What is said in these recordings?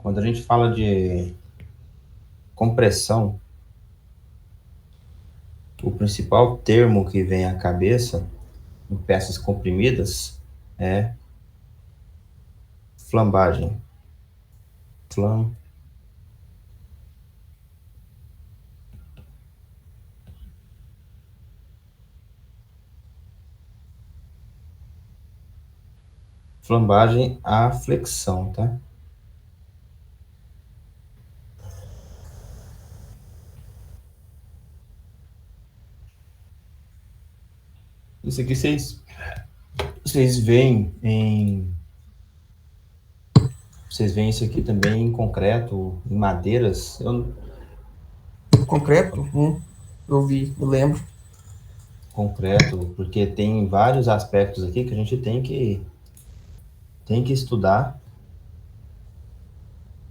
Quando a gente fala de compressão, o principal termo que vem à cabeça em peças comprimidas é flambagem. Flam, flambagem à flexão, tá? Isso aqui vocês veem em vocês veem isso aqui também em concreto, em madeiras. Concreto? Eu vi, eu lembro. Concreto, porque tem vários aspectos aqui que a gente tem que estudar,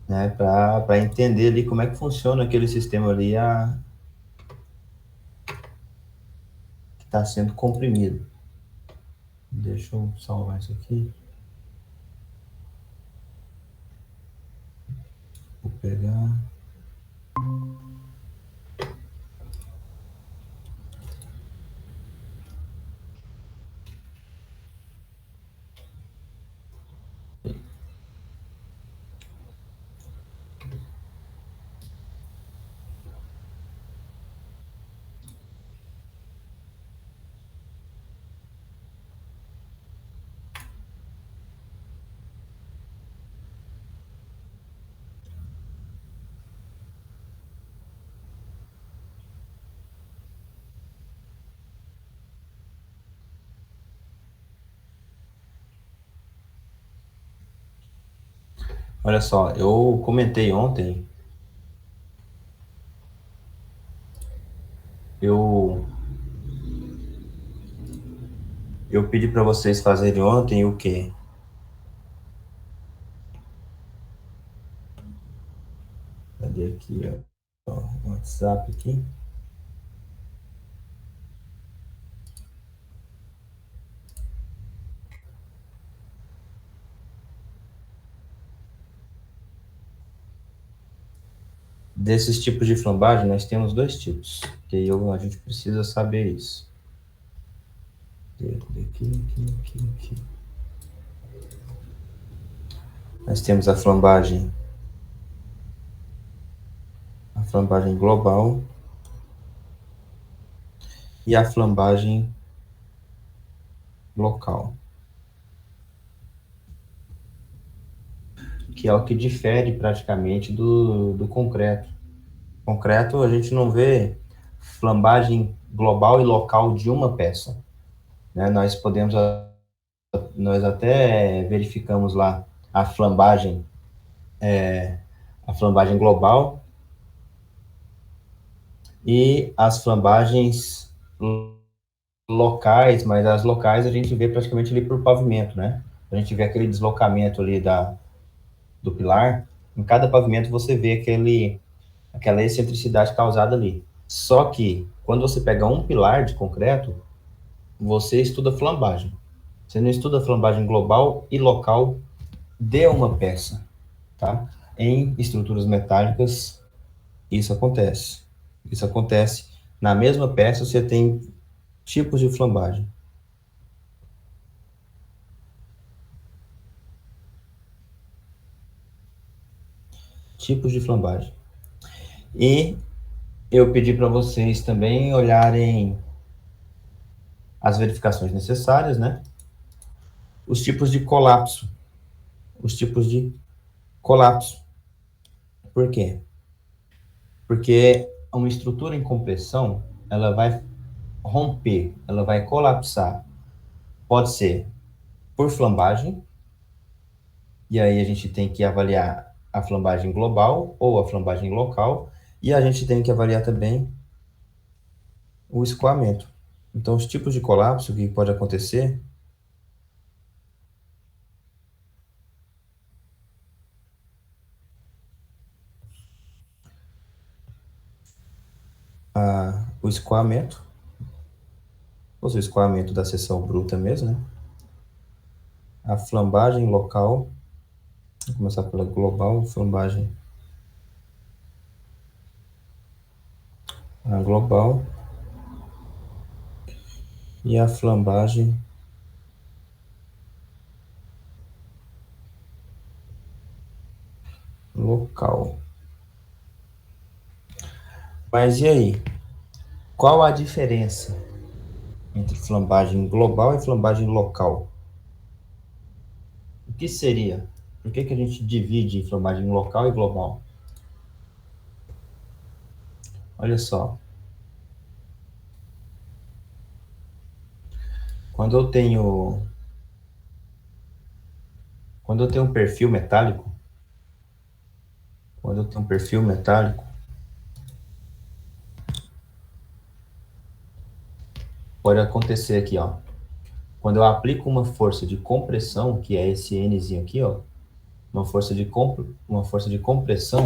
né, para entender ali como é que funciona aquele sistema ali que está sendo comprimido. Deixa eu salvar isso aqui. Vou pegar. Olha só, eu comentei ontem, eu eu pedi para vocês fazerem ontem o quê? Cadê aqui, ó, o WhatsApp aqui? Desses tipos de flambagem, nós temos dois tipos, que a gente precisa saber isso. Aqui. Nós temos a flambagem global e a flambagem local, que é o que difere praticamente do concreto. Concreto, a gente não vê flambagem global e local de uma peça, né? Nós até verificamos lá a flambagem, a flambagem global e as flambagens locais, mas as locais a gente vê praticamente ali por pavimento, né? A gente vê aquele deslocamento ali do pilar, em cada pavimento você vê aquela excentricidade causada ali. Só que, quando você pega um pilar de concreto, você estuda flambagem. Você não estuda flambagem global e local de uma peça, tá? Em estruturas metálicas, isso acontece. Isso acontece. Na mesma peça, você tem tipos de flambagem. Tipos de flambagem. E eu pedi para vocês também olharem as verificações necessárias, né? Os tipos de colapso. Os tipos de colapso. Por quê? Porque uma estrutura em compressão, ela vai romper, ela vai colapsar. Pode ser por flambagem, e aí a gente tem que avaliar a flambagem global ou a flambagem local, e a gente tem que avaliar também o escoamento. Então, os tipos de colapso que pode acontecer, o escoamento, ou seja, o escoamento da seção bruta mesmo, né? A flambagem local Vou começar pela global, flambagem. A global e a flambagem local. Mas e aí? Qual a diferença entre flambagem global e flambagem local? O que seria? Por que a gente divide em flambagem local e global? Olha só. Quando eu tenho um perfil metálico, pode acontecer aqui, ó. Quando eu aplico uma força de compressão, que é esse Nzinho aqui, ó, uma força de compressão,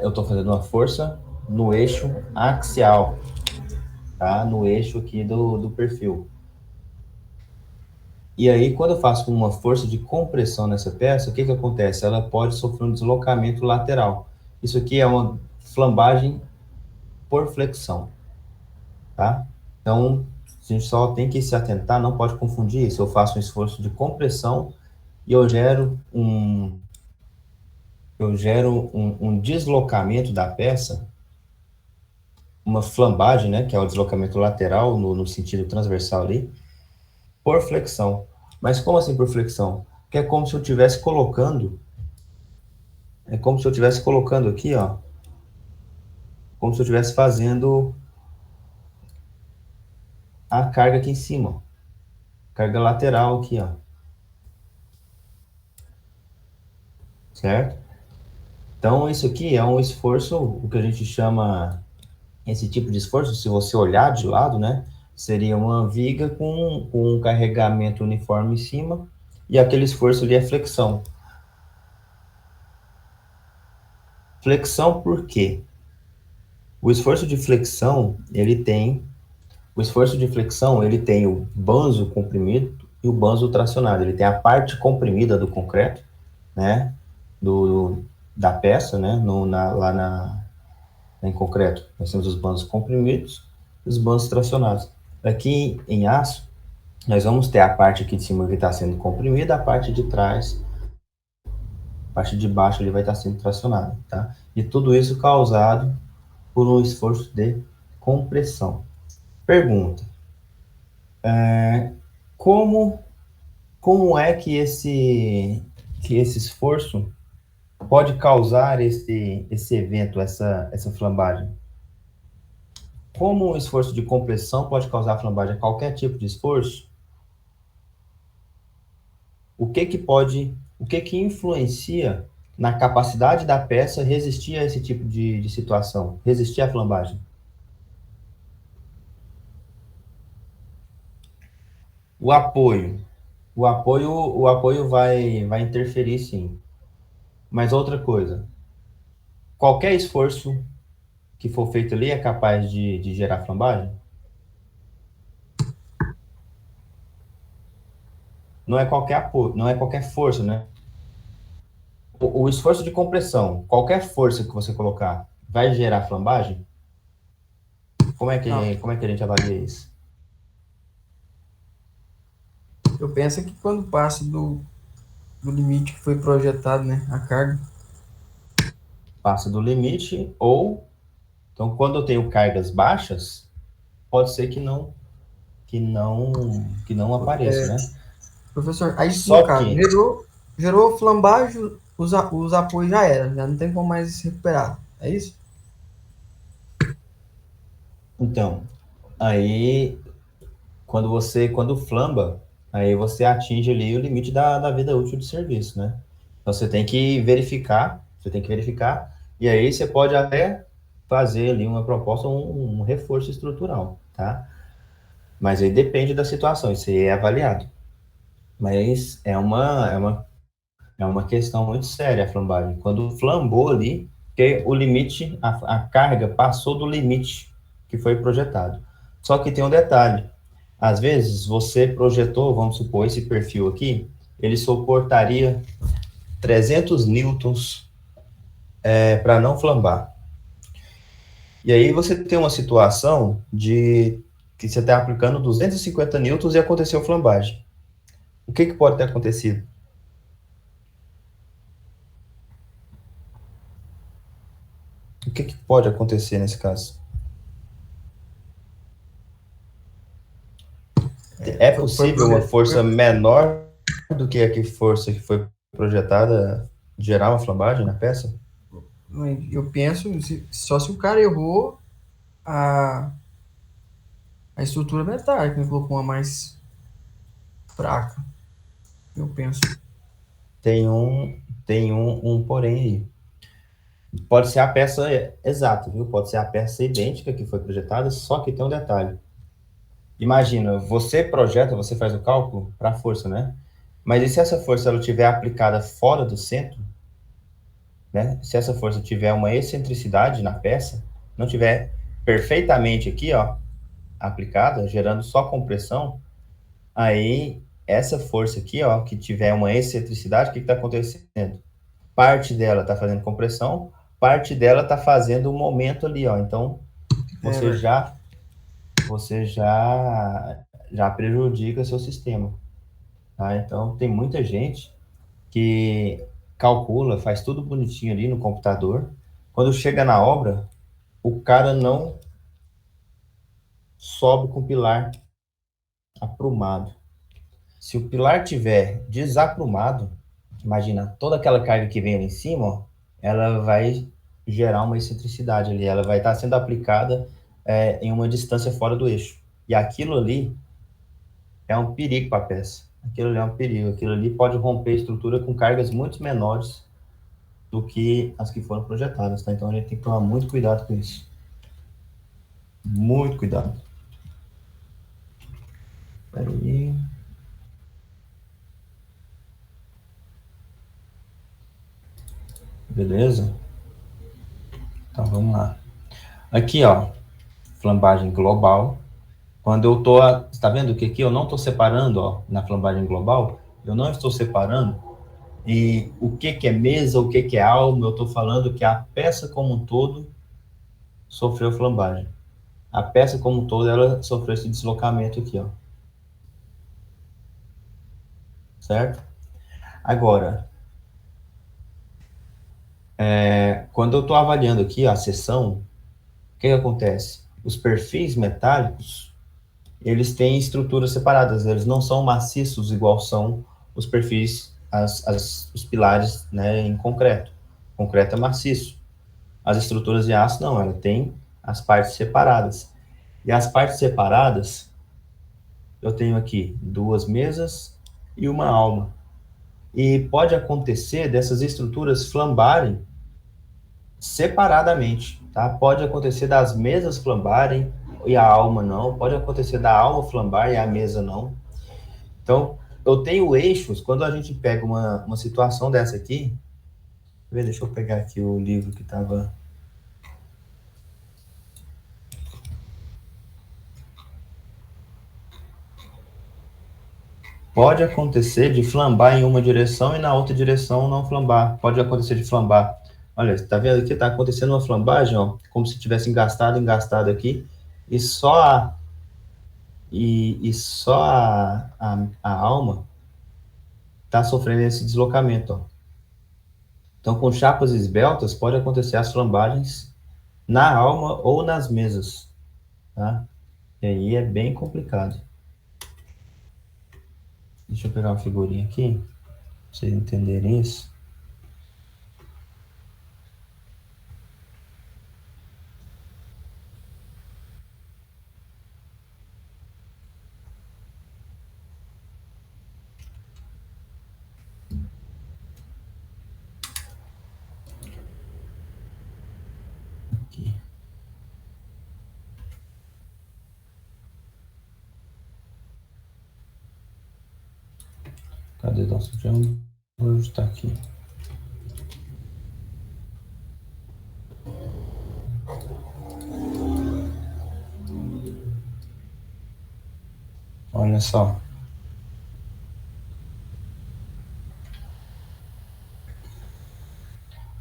eu estou fazendo uma força no eixo axial, tá? No eixo aqui do perfil. E aí, quando eu faço uma força de compressão nessa peça, o que acontece? Ela pode sofrer um deslocamento lateral. Isso aqui é uma flambagem por flexão, tá? Então, a gente só tem que se atentar, não pode confundir isso. Eu faço um esforço de compressão e eu gero um deslocamento da peça, uma flambagem, né, que é o deslocamento lateral no sentido transversal ali, por flexão. Mas como assim por flexão? Porque é como se eu estivesse colocando, aqui, ó, como se eu estivesse fazendo a carga aqui em cima, carga lateral aqui, ó, certo? Então, isso aqui é um esforço, o que a gente chama, esse tipo de esforço, se você olhar de lado, né, seria uma viga com um carregamento uniforme em cima, e aquele esforço ali é flexão. Flexão por quê? O esforço de flexão, ele tem o banzo comprimido e o banzo tracionado. Ele tem a parte comprimida do concreto, né, da peça, né, em concreto. Nós temos os banzos comprimidos e os banzos tracionados. Aqui em aço, nós vamos ter a parte aqui de cima que está sendo comprimida, a parte de trás, a parte de baixo ele vai estar sendo tracionada, tá? E tudo isso causado por um esforço de compressão. Pergunta: como como é que esse esforço pode causar esse evento, essa flambagem? Como o esforço de compressão pode causar flambagem? Qualquer tipo de esforço? O que que influencia na capacidade da peça resistir a esse tipo de situação, resistir à flambagem? O apoio. O apoio vai interferir, sim. Mas outra coisa, qualquer esforço que for feito ali é capaz de gerar flambagem? Não é qualquer apoio, não é qualquer força, né? O esforço de compressão, qualquer força que você colocar, vai gerar flambagem? Não, Como é que a gente avalia isso? eu penso que quando passa do limite que foi projetado, né, a carga, Passa do limite ou, então, quando eu tenho cargas baixas, pode ser que não apareça, né? professor, aí no Só caso, que, gerou flambagem, os apoios já era, já não tem como mais se recuperar. É isso? então, aí quando flamba, aí você atinge ali o limite da vida útil do serviço, né? Então você tem que verificar, e aí você pode até fazer ali uma proposta, um reforço estrutural, tá? Mas aí depende da situação, isso aí é avaliado. Mas é uma questão muito séria a flambagem. Quando flambou ali, que o limite, a carga passou do limite que foi projetado. Só que tem um detalhe. Às vezes você projetou, vamos supor, esse perfil aqui, ele suportaria 300 newtons para não flambar. E aí você tem uma situação de que você está aplicando 250 newtons e aconteceu flambagem. O que pode ter acontecido? O que pode acontecer nesse caso? É possível uma força menor do que a força que foi projetada gerar uma flambagem na peça? Eu penso, só se o cara errou a, a estrutura metálica, né? Colocou uma mais fraca, eu penso. Tem um porém aí. Pode ser a peça exata, viu? Pode ser a peça idêntica que foi projetada, só que tem um detalhe. Imagina, você projeta, você faz o cálculo para a força, né? Mas e se essa força ela tiver aplicada fora do centro, né? Se essa força tiver uma excentricidade na peça, não tiver perfeitamente aqui, ó, aplicada, gerando só compressão, aí essa força aqui, ó, que tiver uma excentricidade, o que está acontecendo? Parte dela está fazendo compressão, parte dela está fazendo um momento ali, ó. Então você já já prejudica seu sistema, tá? Então tem muita gente que calcula, faz tudo bonitinho ali no computador. Quando chega na obra, o cara não sobe com o pilar aprumado. Se o pilar tiver desaprumado, imagina toda aquela carga que vem ali em cima, ó, ela vai gerar uma excentricidade ali, ela vai estar sendo aplicada em uma distância fora do eixo. E aquilo ali é um perigo para a peça. Aquilo ali é um perigo. Aquilo ali pode romper a estrutura com cargas muito menores do que as que foram projetadas, tá? Então a gente tem que tomar muito cuidado com isso. Muito cuidado. Espera aí. Beleza? Então vamos lá. Aqui, ó, flambagem global. Quando eu tô, está vendo que aqui eu não estou separando, ó, na flambagem global, eu não estou separando e o que é mesa, o que é alma, eu estou falando que a peça como um todo sofreu flambagem. A peça como um todo, ela sofreu esse deslocamento aqui, ó. Certo? Agora, quando eu estou avaliando aqui a seção, o que acontece? Os perfis metálicos, eles têm estruturas separadas, eles não são maciços igual são os perfis, os pilares, né, em concreto. Concreto é maciço. As estruturas de aço não, ela tem as partes separadas. E as partes separadas, eu tenho aqui duas mesas e uma alma. E pode acontecer dessas estruturas flambarem separadamente, tá? Pode acontecer das mesas flambarem e a alma não, pode acontecer da alma flambar e a mesa não. Então, eu tenho eixos, quando a gente pega uma situação dessa aqui, deixa eu pegar aqui o livro que estava... Pode acontecer de flambar em uma direção e na outra direção não flambar. Pode acontecer de flambar. Olha, tá vendo aqui? Tá acontecendo uma flambagem, ó, como se tivesse engastado aqui, e só a alma tá sofrendo esse deslocamento, ó. Então, com chapas esbeltas, pode acontecer as flambagens na alma ou nas mesas, tá? E aí é bem complicado. Deixa eu pegar uma figurinha aqui, pra vocês entenderem isso. Aqui. Cadê nosso jumbo? Vou ajustar aqui. Olha só.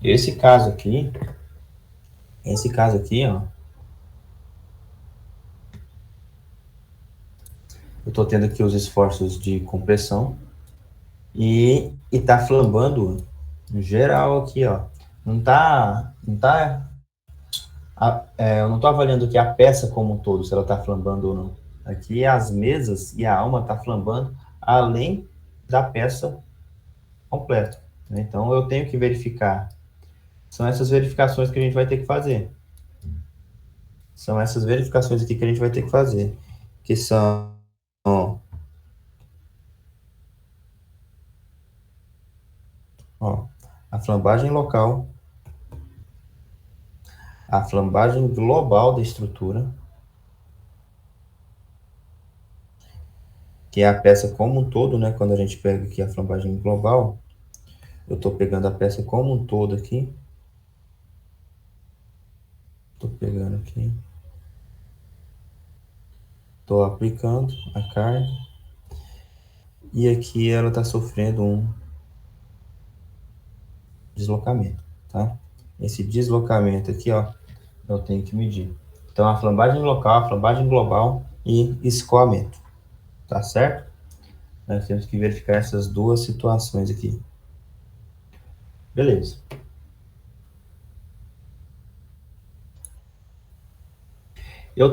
Esse caso aqui, ó, eu estou tendo aqui os esforços de compressão e tá flambando geral aqui, ó. Eu não estou avaliando aqui a peça como um todo, se ela está flambando ou não. Aqui as mesas e a alma está flambando além da peça completa, né? Então eu tenho que verificar. São essas verificações que a gente vai ter que fazer. São essas verificações aqui que a gente vai ter que fazer, que são ó, a flambagem local, a flambagem global da estrutura, que é a peça como um todo, né? Quando a gente pega aqui a flambagem global, eu estou pegando a peça como um todo aqui. Estou pegando aqui. Estou aplicando a carga. E aqui ela está sofrendo um deslocamento, tá? Esse deslocamento aqui, ó, eu tenho que medir. Então, a flambagem local, a flambagem global e escoamento, tá certo? Nós temos que verificar essas duas situações aqui. Beleza. A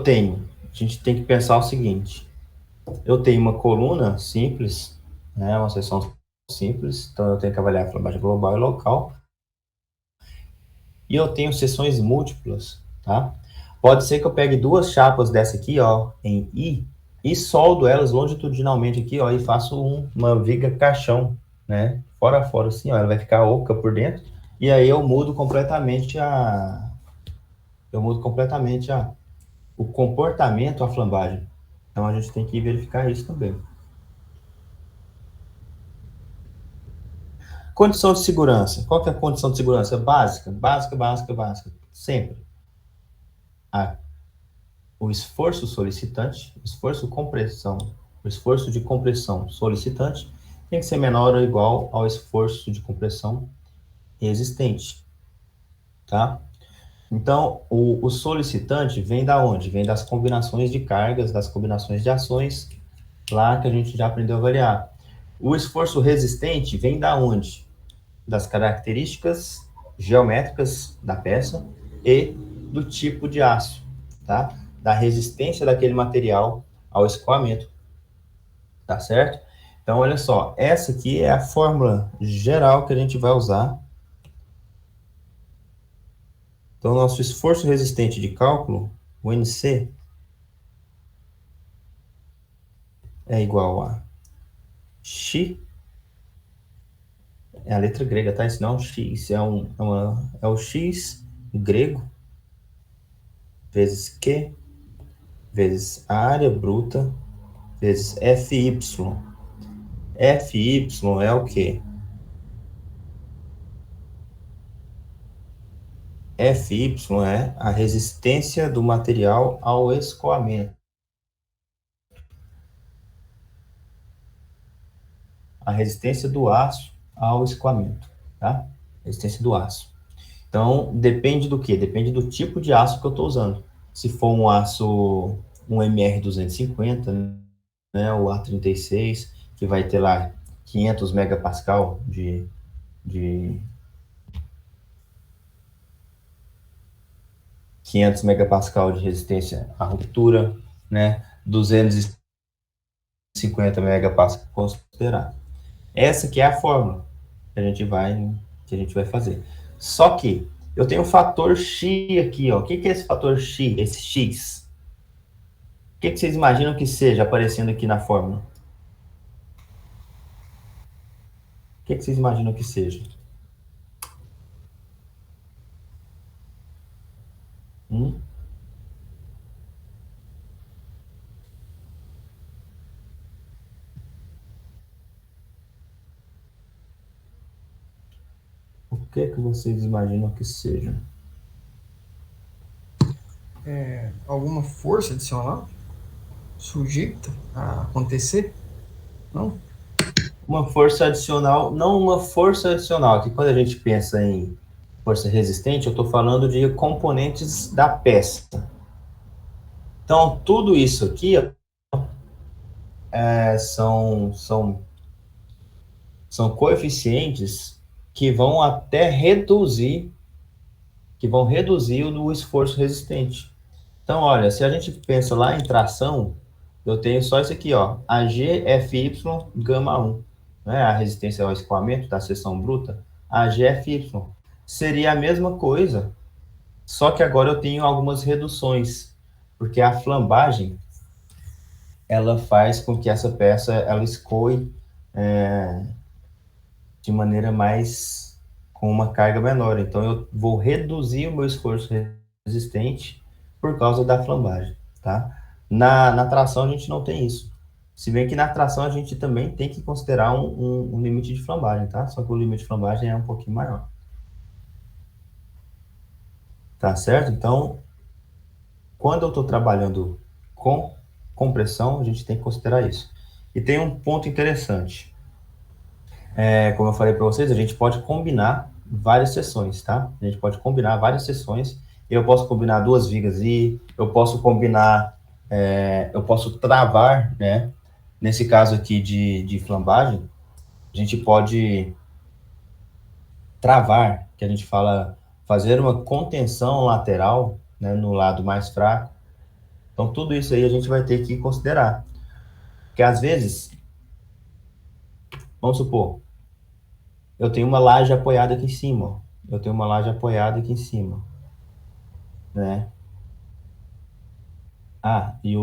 gente tem que pensar o seguinte, eu tenho uma coluna simples, né, uma seção simples, então eu tenho que avaliar a flambagem global e local, e eu tenho seções múltiplas, tá? Pode ser que eu pegue duas chapas dessa aqui, ó, em I, e soldo elas longitudinalmente aqui, ó, e faço uma viga caixão, né? Fora a fora, assim, ó, ela vai ficar oca por dentro, e aí eu mudo completamente o comportamento, a flambagem. Então a gente tem que verificar isso também. Condição de segurança. Qual que é a condição de segurança? Básica, básica, básica, básica. Sempre. O esforço solicitante, o esforço de compressão solicitante tem que ser menor ou igual ao esforço de compressão existente, tá? Então, o solicitante vem da onde? Vem das combinações de cargas, das combinações de ações, lá que a gente já aprendeu a variar. O esforço resistente vem da onde? Das características geométricas da peça e do tipo de aço, tá? Da resistência daquele material ao escoamento, tá certo? Então, olha só, essa aqui é a fórmula geral que a gente vai usar. Então, nosso esforço resistente de cálculo, o NC, é igual a X, é a letra grega, tá? Isso não é um X, é o X grego, vezes Q, vezes a área bruta, vezes FY. FY é o quê? FY é a resistência do material ao escoamento. A resistência do aço ao escoamento, tá? Resistência do aço. Então, depende do quê? Depende do tipo de aço que eu estou usando. Se for um aço, um MR250, né, o A36, que vai ter lá 500 megapascal de 500 megapascal de resistência à ruptura, né? 250 megapascal considerado. Essa que é a fórmula que a gente vai fazer. Só que eu tenho o fator X aqui, ó. O que é esse fator X? Esse X? O que vocês imaginam que seja aparecendo aqui na fórmula? O que vocês imaginam que seja? O que vocês imaginam que seja? Alguma força adicional sujeita a acontecer? Não? Uma força adicional, não uma força adicional, que quando a gente pensa em força resistente, eu estou falando de componentes da peça. Então, tudo isso aqui são coeficientes que vão até reduzir, o esforço resistente. Então, olha, se a gente pensa lá em tração, eu tenho só isso aqui, ó, AGFY gama 1, né? A resistência ao escoamento da seção bruta, AGFY. Seria a mesma coisa, só que agora eu tenho algumas reduções, porque a flambagem, ela faz com que essa peça, ela escoe de maneira mais, com uma carga menor. Então, eu vou reduzir o meu esforço resistente por causa da flambagem, tá? Na tração, a gente não tem isso. Se bem que na tração, a gente também tem que considerar um limite de flambagem, tá? Só que o limite de flambagem é um pouquinho maior. Tá certo? Então, quando eu estou trabalhando com compressão, a gente tem que considerar isso. E tem um ponto interessante. Como eu falei para vocês, a gente pode combinar várias seções, tá? A gente pode combinar várias seções. Eu posso combinar duas vigas e eu posso combinar, eu posso travar, né? Nesse caso aqui de flambagem, a gente pode travar, que a gente fala, fazer uma contenção lateral, né, no lado mais fraco. Então, tudo isso aí a gente vai ter que considerar. Porque às vezes, vamos supor, eu tenho uma laje apoiada aqui em cima, ó. Eu tenho uma laje apoiada aqui em cima, né? E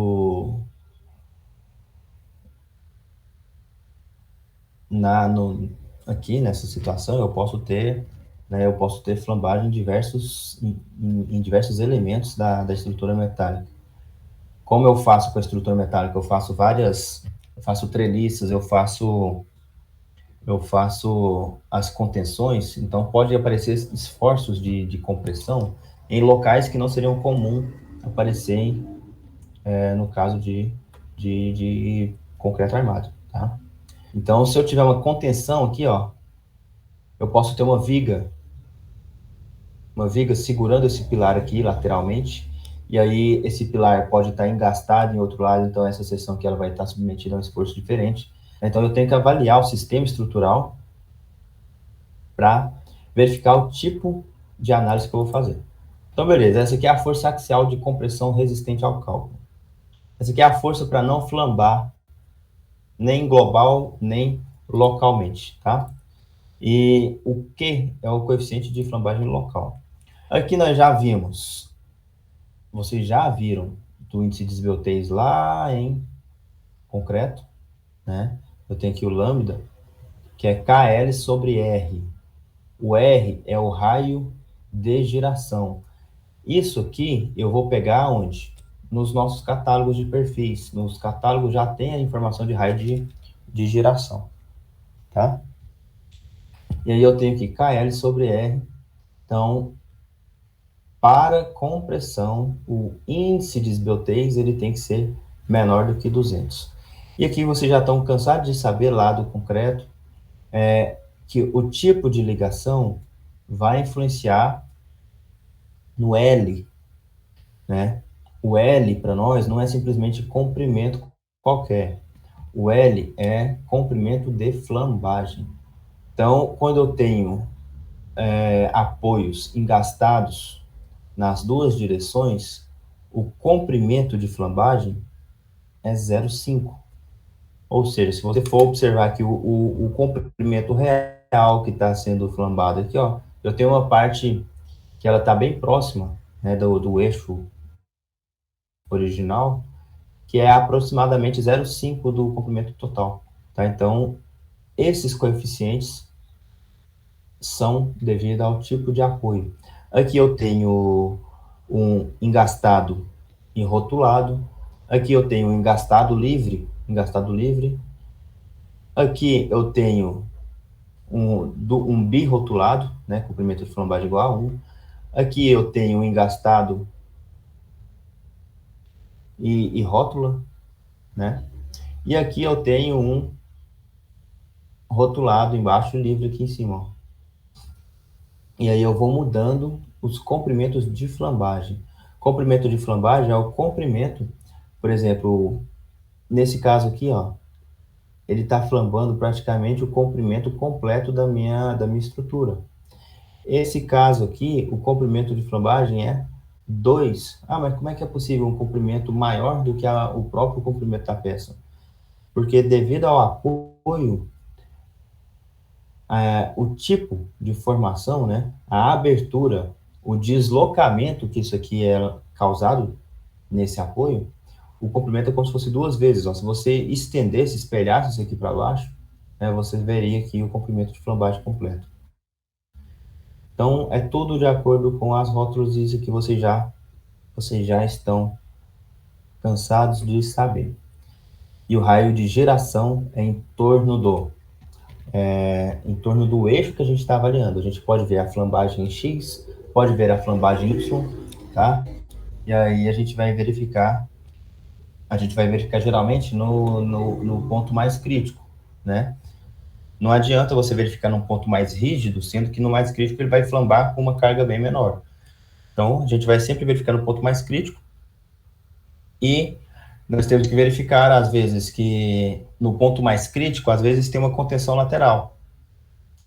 aqui nessa situação eu posso ter flambagem em diversos elementos da estrutura metálica. Como eu faço com a estrutura metálica? Eu faço treliças, eu faço as contenções, então pode aparecer esforços de compressão em locais que não seriam comum aparecerem no caso de concreto armado, tá? Então, se eu tiver uma contenção aqui, ó, eu posso ter uma viga segurando esse pilar aqui lateralmente, e aí esse pilar pode estar engastado em outro lado, então essa seção aqui ela vai estar submetida a um esforço diferente. Então, eu tenho que avaliar o sistema estrutural para verificar o tipo de análise que eu vou fazer. Então, beleza, essa aqui é a força axial de compressão resistente ao cálculo. Essa aqui é a força para não flambar, nem global, nem localmente, tá? E o Q é o coeficiente de flambagem local. Aqui nós já vimos, vocês já viram do índice de esbeltez lá em concreto, né? Eu tenho aqui o lambda, que é KL sobre R. O R é o raio de giração. Isso aqui eu vou pegar onde? Nos nossos catálogos de perfis. Nos catálogos já tem a informação de raio de giração, tá? E aí eu tenho que KL sobre R. Então, para compressão, o índice de esbeltez ele tem que ser menor do que 200. E aqui vocês já estão cansados de saber lá do concreto que o tipo de ligação vai influenciar no L, né? O L para nós não é simplesmente comprimento qualquer. O L é comprimento de flambagem. Então, quando eu tenho apoios engastados nas duas direções, o comprimento de flambagem é 0,5. Ou seja, se você for observar que o comprimento real que está sendo flambado aqui, ó, eu tenho uma parte que ela está bem próxima, né, do eixo original, que é aproximadamente 0,5 do comprimento total. Tá? Então, esses coeficientes são devido ao tipo de apoio. Aqui eu tenho um engastado e rotulado. Aqui eu tenho um engastado livre. Aqui eu tenho um birrotulado, né, comprimento de flambagem igual a 1. Aqui eu tenho um engastado e rótula, né? E aqui eu tenho um rotulado embaixo e livre aqui em cima, ó. e aí eu vou mudando os comprimentos de flambagem. Comprimento de flambagem é o comprimento, por exemplo, nesse caso aqui, ó, ele está flambando praticamente o comprimento completo da minha estrutura. Esse caso aqui, o comprimento de flambagem é 2. Ah, mas como é que é possível um comprimento maior do que o próprio comprimento da peça? Porque devido ao apoio, o tipo de formação, né, a abertura, o deslocamento que isso aqui é causado nesse apoio, o comprimento é como se fosse 2 vezes. Ó. Se você estendesse, espelhasse isso aqui para baixo, né, você veria aqui o comprimento de flambagem completo. Então, é tudo de acordo com as rótulas, isso que vocês já estão cansados de saber. E o raio de geração é em torno do eixo que a gente está avaliando. A gente pode ver a flambagem X, pode ver a flambagem Y, tá? E aí a gente vai verificar geralmente no ponto mais crítico, né? Não adianta você verificar num ponto mais rígido, sendo que no mais crítico ele vai flambar com uma carga bem menor. Então, a gente vai sempre verificar no ponto mais crítico e nós temos que verificar, às vezes, que no ponto mais crítico, às vezes tem uma contenção lateral.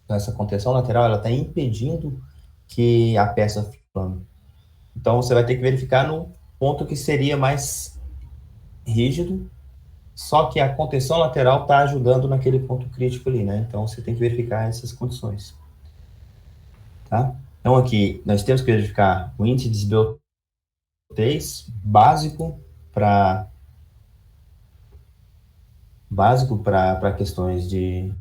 Então, essa contenção lateral, ela está impedindo que a peça flambe. Então, você vai ter que verificar no ponto que seria mais rígido, só que a contenção lateral está ajudando naquele ponto crítico ali, né? Então, você tem que verificar essas condições, tá? Então, aqui, nós temos que verificar o índice de desbiotez básico para questões de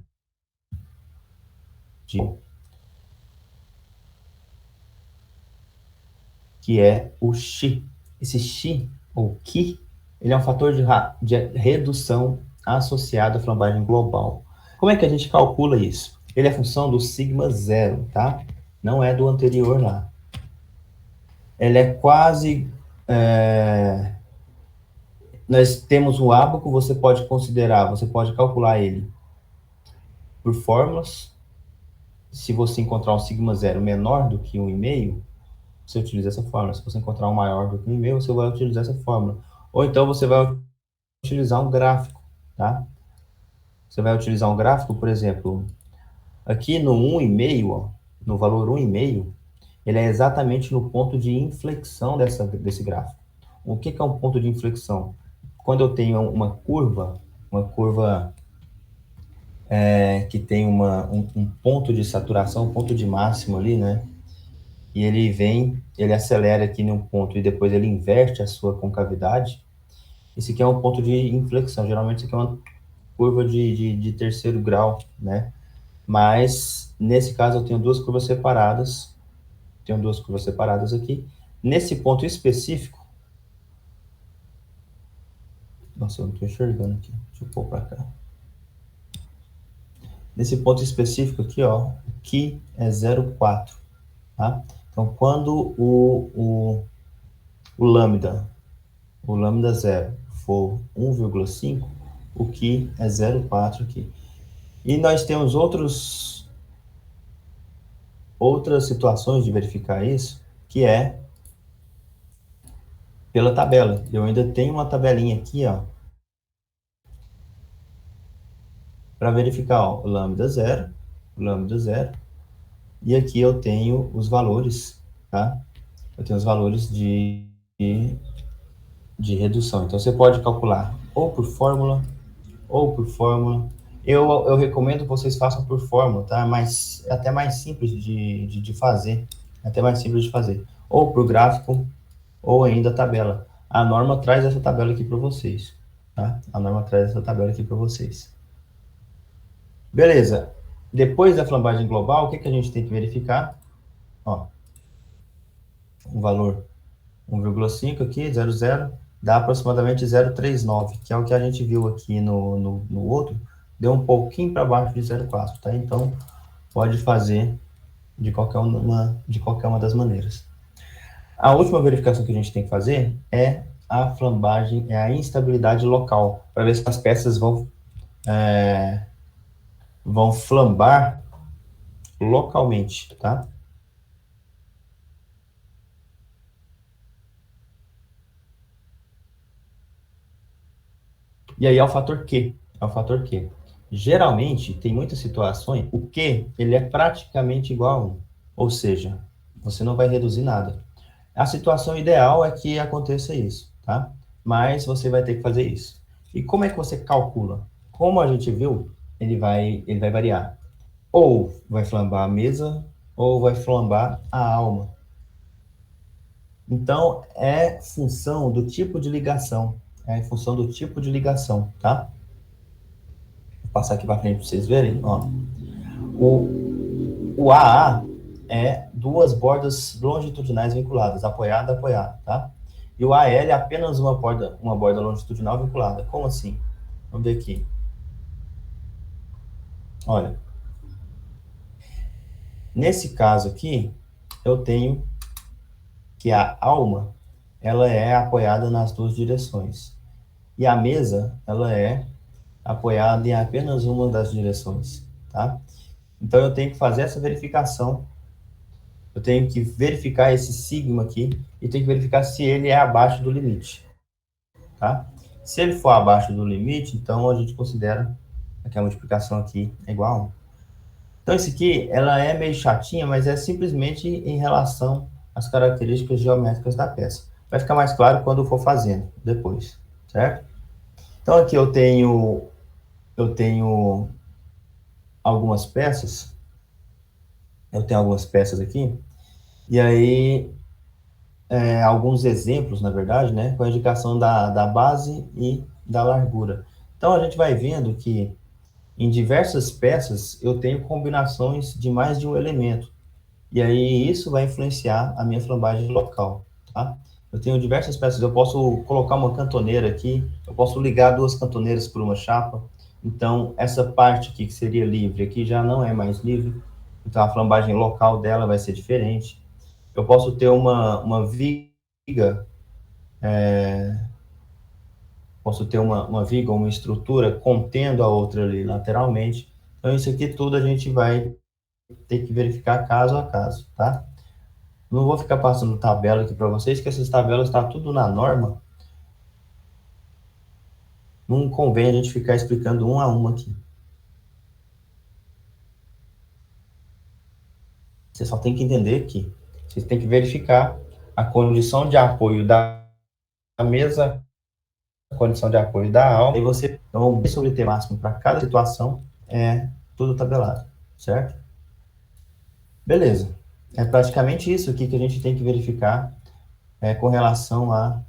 que é o Xi. Esse Xi, ou Qi, ele é um fator de redução associado à flambagem global. Como é que a gente calcula isso? Ele é função do sigma zero, tá? Não é do anterior lá. Ele é quase... nós temos o ábaco, você pode calcular ele por fórmulas. Se você encontrar um sigma zero menor do que 1,5, você utiliza essa fórmula. Se você encontrar um maior do que 1,5, você vai utilizar essa fórmula. Ou então você vai utilizar um gráfico, tá? Você vai utilizar um gráfico, por exemplo, aqui no 1,5, ó, no valor 1,5, ele é exatamente no ponto de inflexão desse gráfico. O que é um ponto de inflexão? Quando eu tenho uma curva que tem um ponto de saturação, um ponto de máximo ali, né? E ele acelera aqui num ponto e depois ele inverte a sua concavidade. Esse aqui é um ponto de inflexão. Geralmente, isso aqui é uma curva de terceiro grau, né? Mas, nesse caso, eu tenho duas curvas separadas. Tenho duas curvas separadas aqui. Nesse ponto específico... Nossa, eu não estou enxergando aqui. Deixa eu pôr para cá. Nesse ponto específico aqui, ó, que é 0,4, tá? Então, quando o lambda 0 for 1,5, o que é 0,4 aqui. E nós temos outras situações de verificar isso, que é pela tabela. Eu ainda tenho uma tabelinha aqui, ó, para verificar, ó, o lambda 0, e aqui eu tenho os valores, tá? Eu tenho os valores de redução. Então, você pode calcular ou por fórmula. Eu recomendo que vocês façam por fórmula, tá? Mas é até mais simples de fazer. Ou por gráfico, ou ainda tabela. A norma traz essa tabela aqui para vocês, tá? Beleza. Depois da flambagem global, o que a gente tem que verificar? Ó, um valor 1,5 aqui, 0,0, dá aproximadamente 0,39, que é o que a gente viu aqui no outro, deu um pouquinho para baixo de 0,4, tá? Então, pode fazer de qualquer uma das maneiras. A última verificação que a gente tem que fazer é a flambagem, é a instabilidade local, para ver se as peças vão flambar localmente, tá? E aí é o fator Q. É o fator Q. Geralmente, tem muitas situações, o Q, ele é praticamente igual a 1. Ou seja, você não vai reduzir nada. A situação ideal é que aconteça isso, tá? Mas você vai ter que fazer isso. E como é que você calcula? Como a gente viu, ele vai variar. Ou vai flambar a mesa, ou vai flambar a alma. Então, é função do tipo de ligação. É em função do tipo de ligação, tá? Vou passar aqui para frente para vocês verem. Ó. O AA é duas bordas longitudinais vinculadas, apoiada, apoiada, tá? E o AL é apenas uma borda longitudinal vinculada. Como assim? Vamos ver aqui. Olha, nesse caso aqui, eu tenho que a alma, ela é apoiada nas duas direções. E a mesa, ela é apoiada em apenas uma das direções, tá? Então, eu tenho que fazer essa verificação. Eu tenho que verificar esse sigma aqui e tenho que verificar se ele é abaixo do limite, tá? Se ele for abaixo do limite, então a gente considera que a multiplicação aqui é igual a 1. Então, isso aqui, ela é meio chatinha, mas é simplesmente em relação às características geométricas da peça. Vai ficar mais claro quando eu for fazendo depois, certo? Então, aqui eu tenho algumas peças, eu tenho algumas peças aqui, e aí alguns exemplos, na verdade, né, com a indicação da base e da largura. Então, a gente vai vendo que em diversas peças eu tenho combinações de mais de um elemento. E aí isso vai influenciar a minha flambagem local, tá? Eu tenho diversas peças, eu posso colocar uma cantoneira aqui, eu posso ligar duas cantoneiras por uma chapa. Então, essa parte aqui que seria livre aqui já não é mais livre. Então, a flambagem local dela vai ser diferente. Eu posso ter uma viga, posso ter uma viga, uma estrutura contendo a outra ali lateralmente. Então, isso aqui tudo a gente vai ter que verificar caso a caso, tá? Não vou ficar passando tabela aqui para vocês, que essas tabelas estão tudo na norma. Não convém a gente ficar explicando um a um aqui. Você só tem que entender que você tem que verificar a condição de apoio da mesa, a condição de apoio da alma, e você, então, o B sobre T máximo para cada situação é tudo tabelado, certo? Beleza. É praticamente isso aqui que a gente tem que verificar com relação à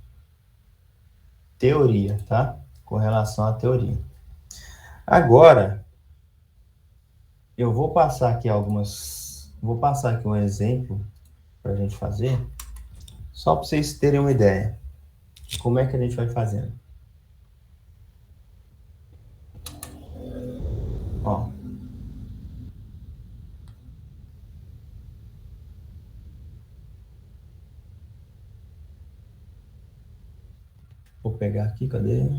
teoria, tá? Com relação à teoria. Agora, eu vou passar aqui um exemplo para a gente fazer, só para vocês terem uma ideia de como é que a gente vai fazendo. Ó, vou pegar aqui, cadê?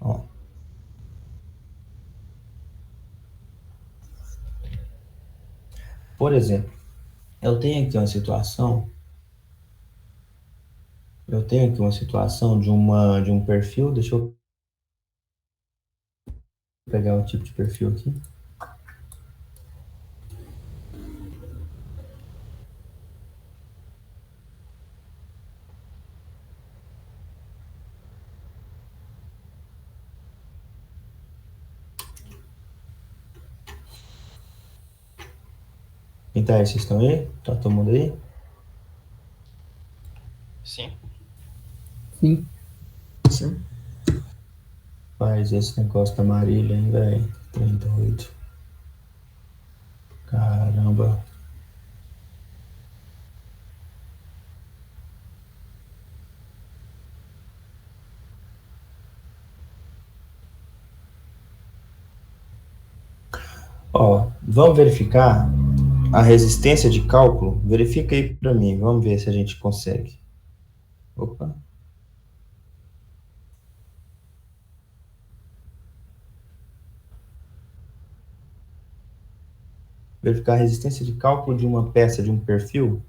Ó, por exemplo, eu tenho aqui uma situação, de um perfil, deixa eu pegar o tipo de perfil aqui. Quem tá aí? Vocês estão aí? Tá todo mundo aí? Sim. Sim. Sim. Faz esse negócio da Marília, hein, velho? 38. Caramba. Ó, vamos verificar a resistência de cálculo. Verifica aí para mim, vamos ver se a gente consegue. Opa. Verificar a resistência de cálculo de uma peça de um perfil.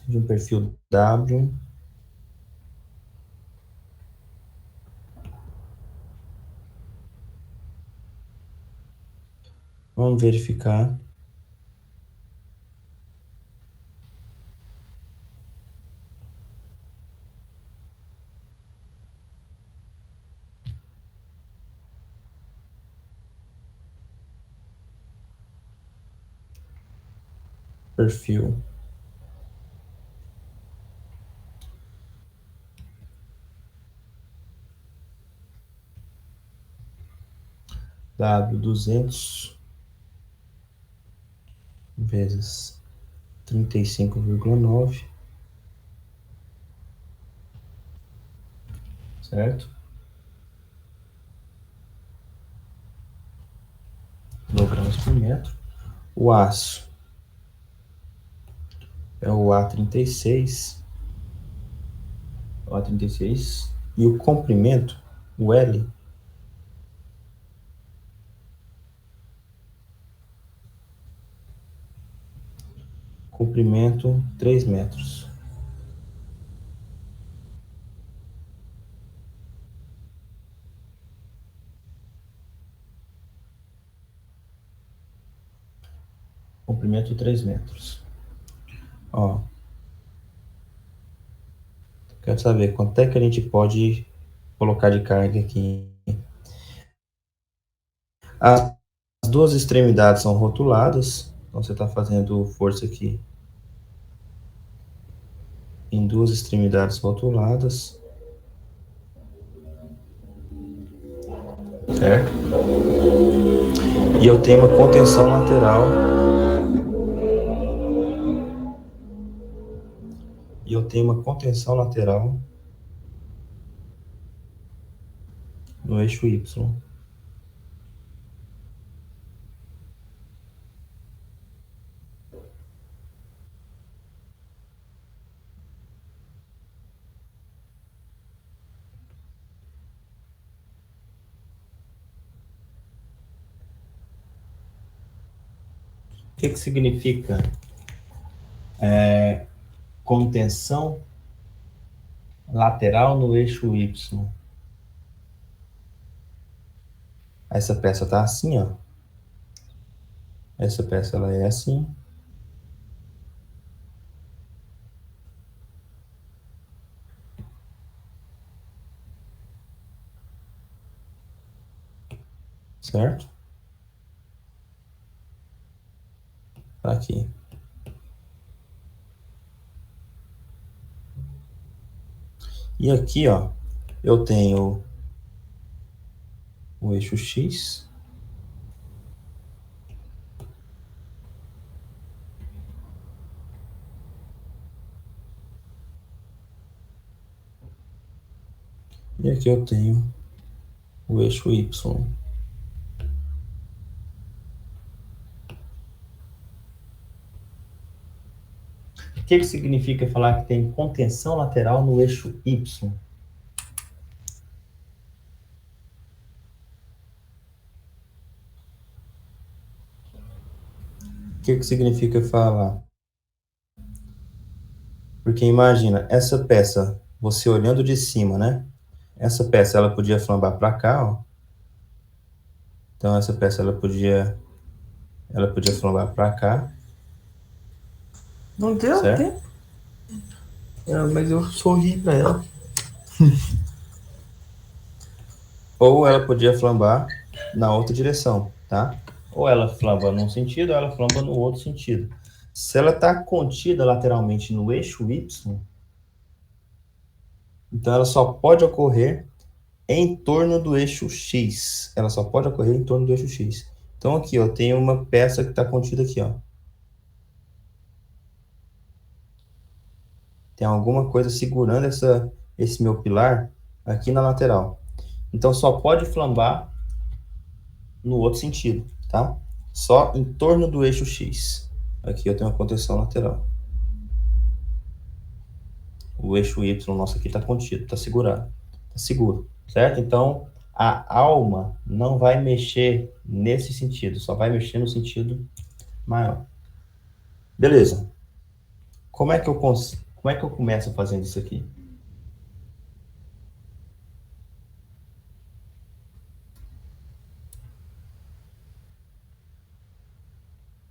de um perfil W. Vamos verificar. Perfil W200 vezes 35,9, certo? Quilogramas por metro. O aço é o A36, e o comprimento, o L, comprimento 3 metros. Comprimento 3 metros. Ó, quero saber quanto é que a gente pode colocar de carga aqui. As duas extremidades são rotuladas, então você está fazendo força aqui em duas extremidades rotuladas, certo? E eu tenho uma contenção lateral. No eixo Y. O que significa contenção lateral no eixo Y? Essa peça tá assim, ó. Essa peça ela é assim. Certo? Tá aqui. E aqui, ó, eu tenho o eixo X. E aqui eu tenho o eixo Y. O que significa falar que tem contenção lateral no eixo Y? O que significa falar? Porque imagina, essa peça, você olhando de cima, né? Essa peça, ela podia flambar para cá, ó. Então, essa peça, ela podia flambar para cá. Não deu certo? tempo. Mas eu sorri pra ela. Ou ela podia flambar na outra direção, tá? Ou ela flamba num sentido, ou ela flamba no outro sentido. Se ela está contida lateralmente no eixo Y, então ela só pode ocorrer em torno do eixo X. Ela só pode ocorrer em torno do eixo X. Então aqui, ó, tem uma peça que está contida aqui, ó. Tem alguma coisa segurando esse meu pilar aqui na lateral. Então só pode flambar no outro sentido, tá? Só em torno do eixo X. Aqui eu tenho uma contenção lateral. O eixo Y nosso aqui está contido, está segurado, está seguro, certo? Então, a alma não vai mexer nesse sentido, só vai mexer no sentido maior. Beleza. como é que eu começo fazendo isso aqui?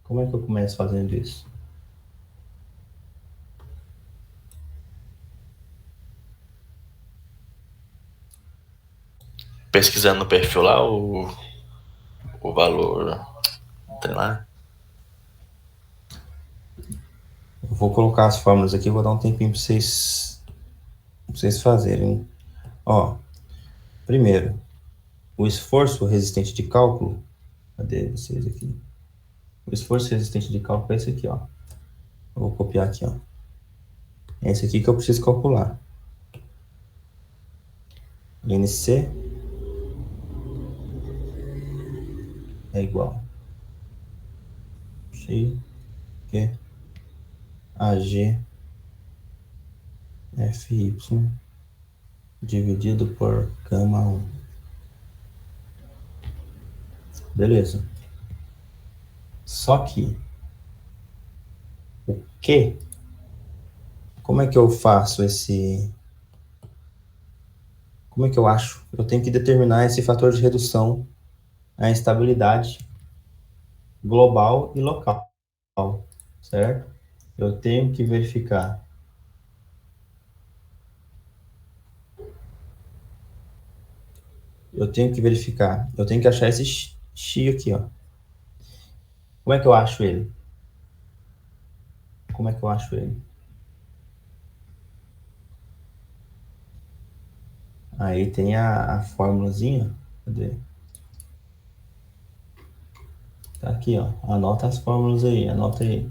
Como é que eu começo fazendo isso? Pesquisando no perfil lá o valor, sei lá. Eu vou colocar as fórmulas aqui, vou dar um tempinho para vocês fazerem. Ó, primeiro, o esforço resistente de cálculo. Cadê vocês aqui? O esforço resistente de cálculo é esse aqui, ó. Eu vou copiar aqui, ó. É esse aqui que eu preciso calcular. NC é igual X, Q, AG, FY dividido por gama 1. Beleza. Só que o Q, como é que eu faço esse... Como é que eu acho? Eu tenho que determinar esse fator de redução à instabilidade global e local, certo? Eu tenho que verificar. Eu tenho que achar esse X aqui, ó. Como é que eu acho ele? Como é que eu acho ele? Aí tem a fórmulazinha. Cadê? Tá aqui, ó. Anota as fórmulas aí, anota aí.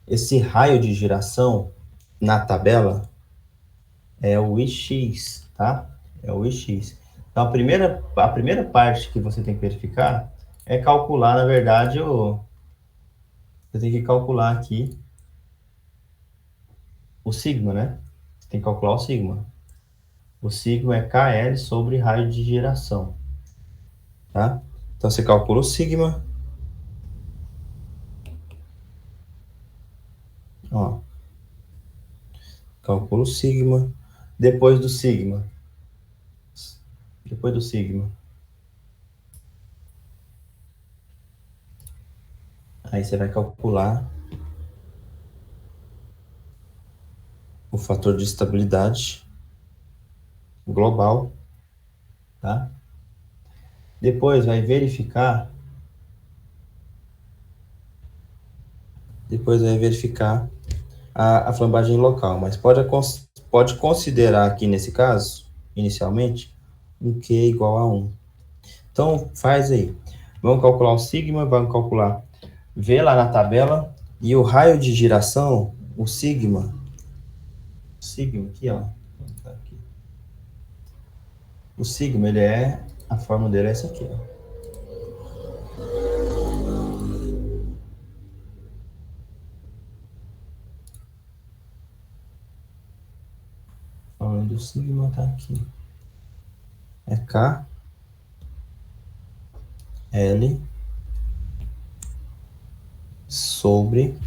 Esse raio de giração na tabela é o Ix, tá? É o Ix. Então, a primeira parte que você tem que verificar é calcular, na verdade, você tem que calcular aqui o sigma, né? Você tem que calcular o sigma. O sigma é KL sobre raio de giração, tá? Então, você calcula o sigma, ó. Calcula o sigma. Depois do sigma. Depois do sigma. Aí você vai calcular o fator de estabilidade global, tá? Depois vai verificar a flambagem local, mas pode considerar aqui nesse caso, inicialmente, um Q igual a 1. Então, faz aí. Vamos calcular o sigma, vamos calcular, vê lá na tabela, e o raio de giração, o sigma aqui, ó, tá aqui. O sigma, a forma dele é essa aqui, ó. A forma do sigma tá aqui. É K, L, sobre...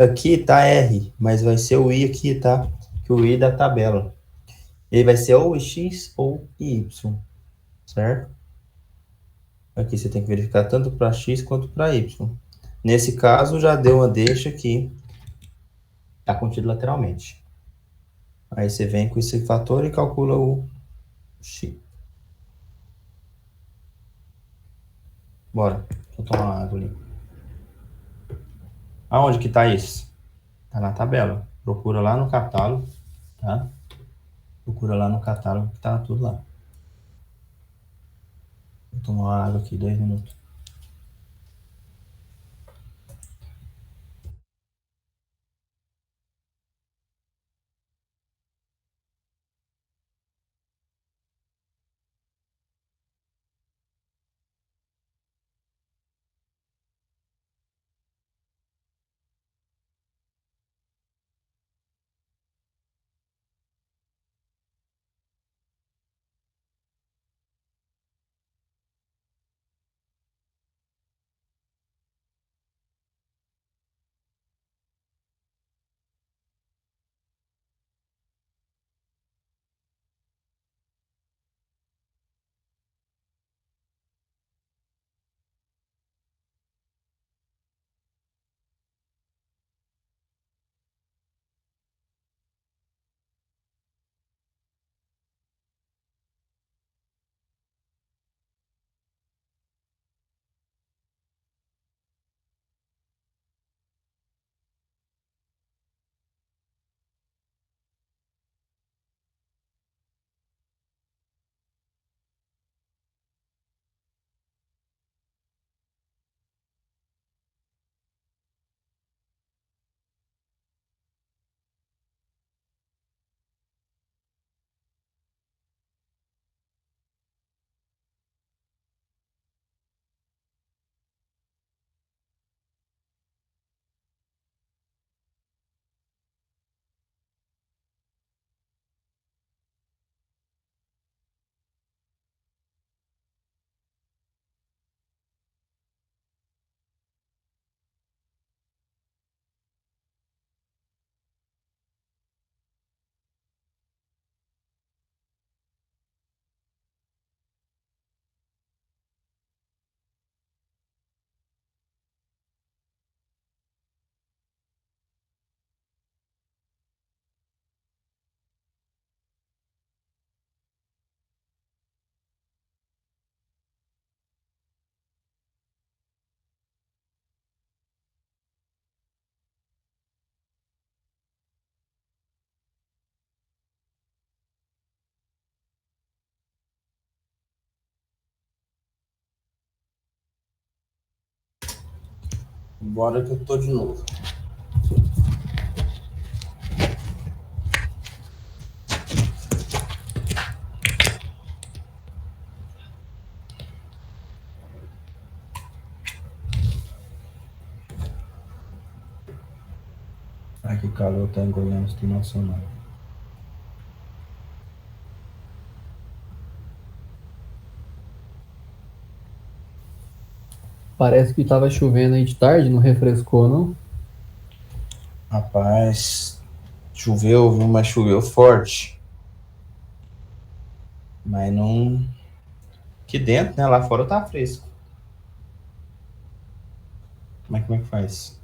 Aqui tá R, mas vai ser o I aqui, tá? Que o I da tabela. Ele vai ser ou X ou Y, certo? Aqui você tem que verificar tanto para X quanto para Y. Nesse caso, já deu uma deixa aqui. Está contido lateralmente. Aí você vem com esse fator e calcula o X. Bora. Deixa eu tomar uma água ali. Aonde que tá isso? Tá na tabela. Procura lá no catálogo, tá? Procura lá no catálogo que tá tudo lá. Vou tomar uma água aqui, 2 minutos. Bora que eu tô de novo. Ai, que calor tá engolando, tem noção não. Parece que tava chovendo aí de tarde, não refrescou, não? Rapaz, choveu, viu? Mas choveu forte. Mas não. Aqui dentro, né? Lá fora tá fresco. Mas como é que faz?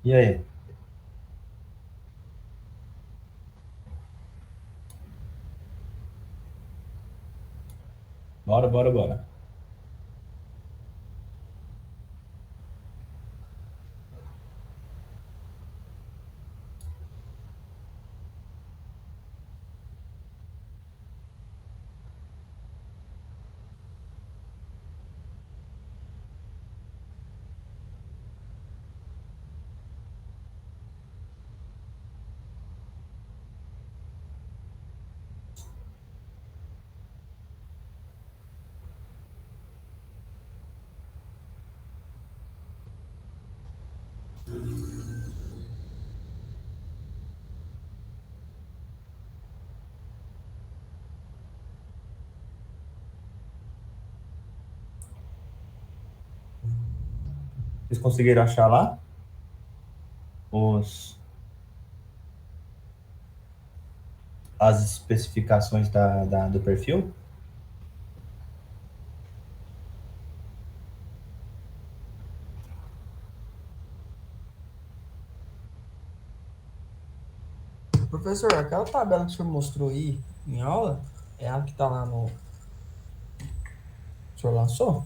E aí? Bora, bora, bora. Vocês conseguiram achar lá? Os, as especificações do perfil? Professor, aquela tabela que o senhor mostrou aí em aula, é a que tá lá no. O senhor lançou?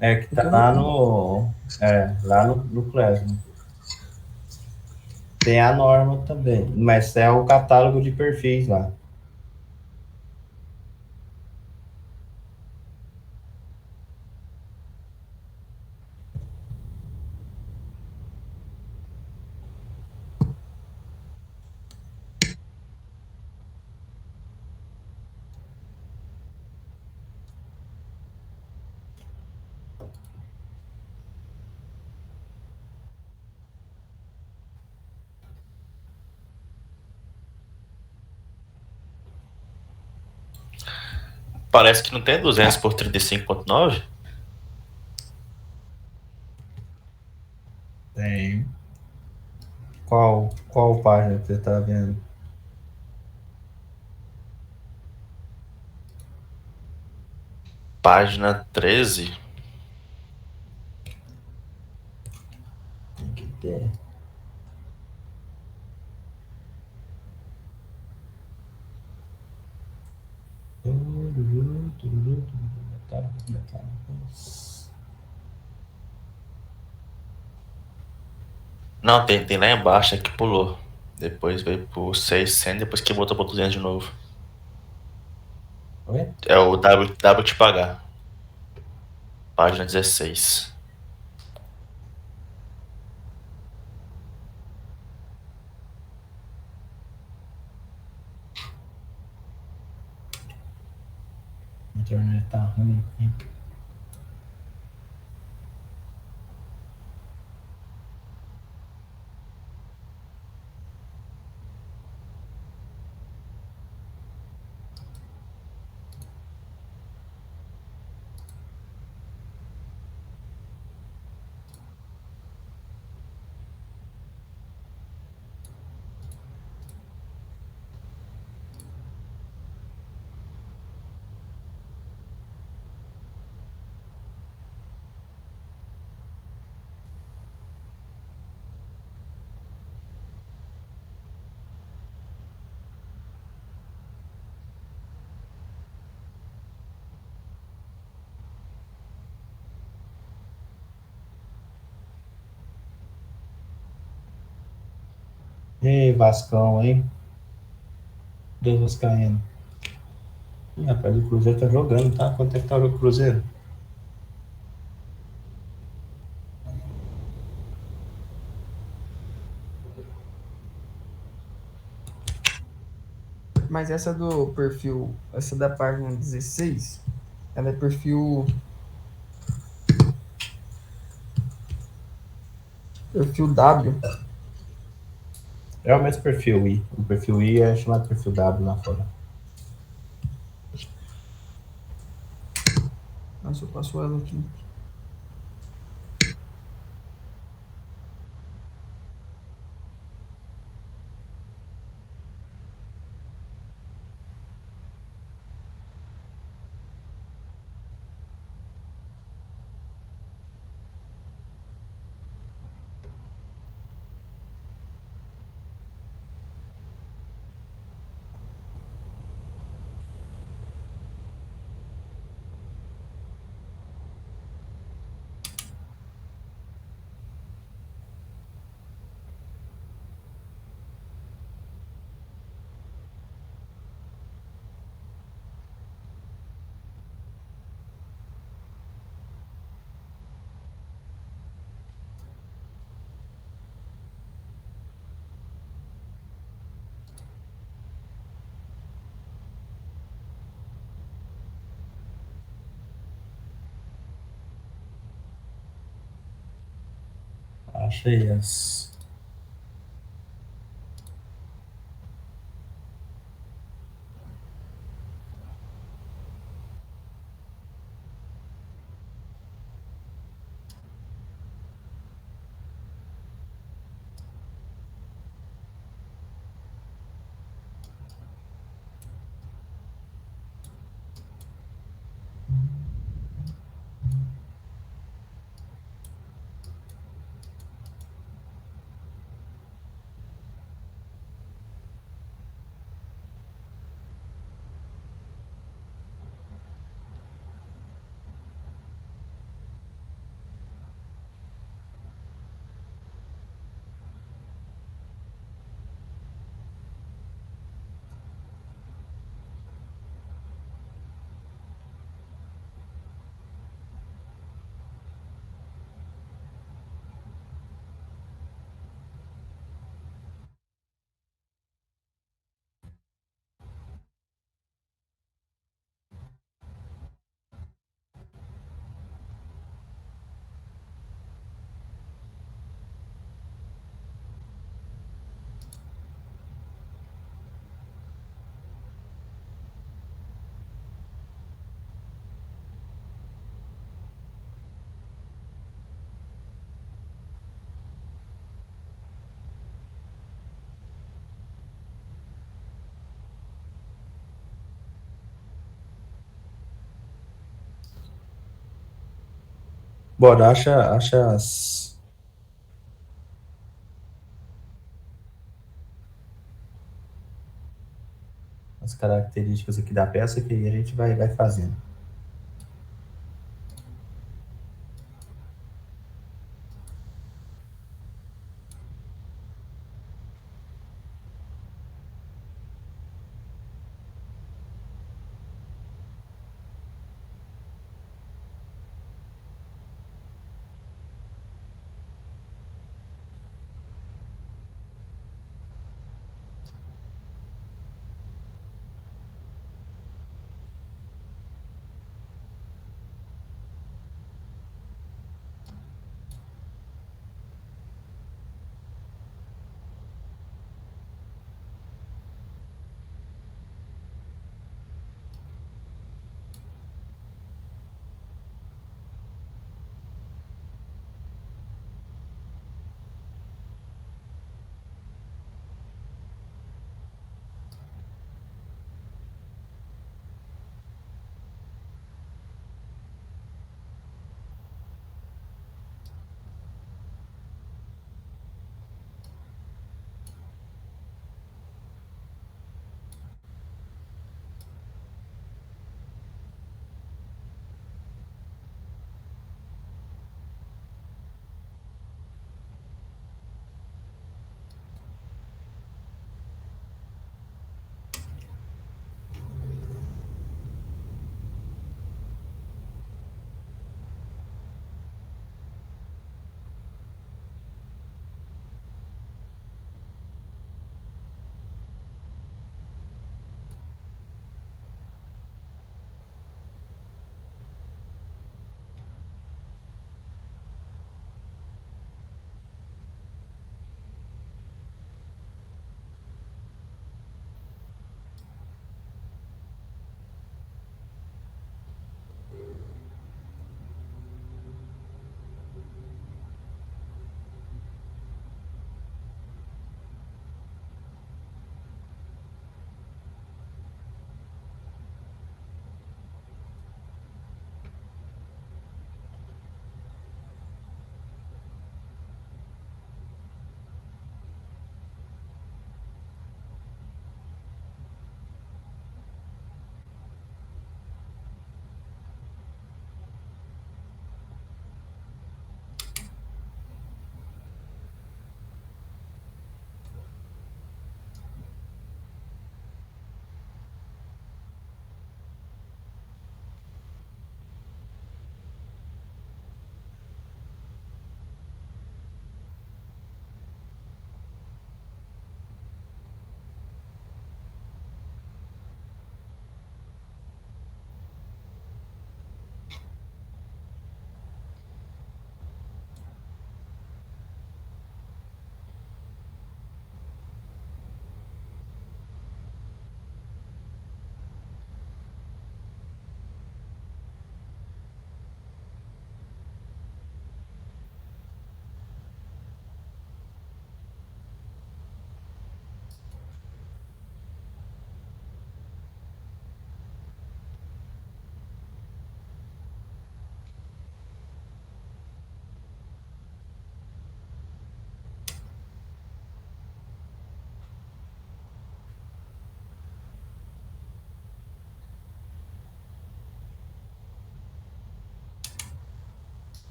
É, que Porque tá eu lá não. no. É, lá no Classroom. Tem a norma também, mas é o catálogo de perfis lá. Parece que não tem 200 por 35,9. Tem. Qual página que você tá vendo? Página 13. Tem que ter. Não, tem lá embaixo, é que pulou. Depois veio pro 600, depois que voltou pro 200 de novo. Oi? É o W te pagar. Página 16. A internet tá ruim aqui. Ei, Vascão, hein? Deus Vascaíno. Ih, rapaz, o Cruzeiro tá jogando, tá? Quanto é que tá o Cruzeiro? Mas essa do perfil, essa da página 16, ela é perfil W. É o mesmo perfil I. O perfil I é chamado perfil W lá fora. Nossa, eu passo ela aqui. Achei as. Bora, acha as características aqui da peça que aí a gente vai fazendo.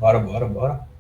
Bora, bora, bora.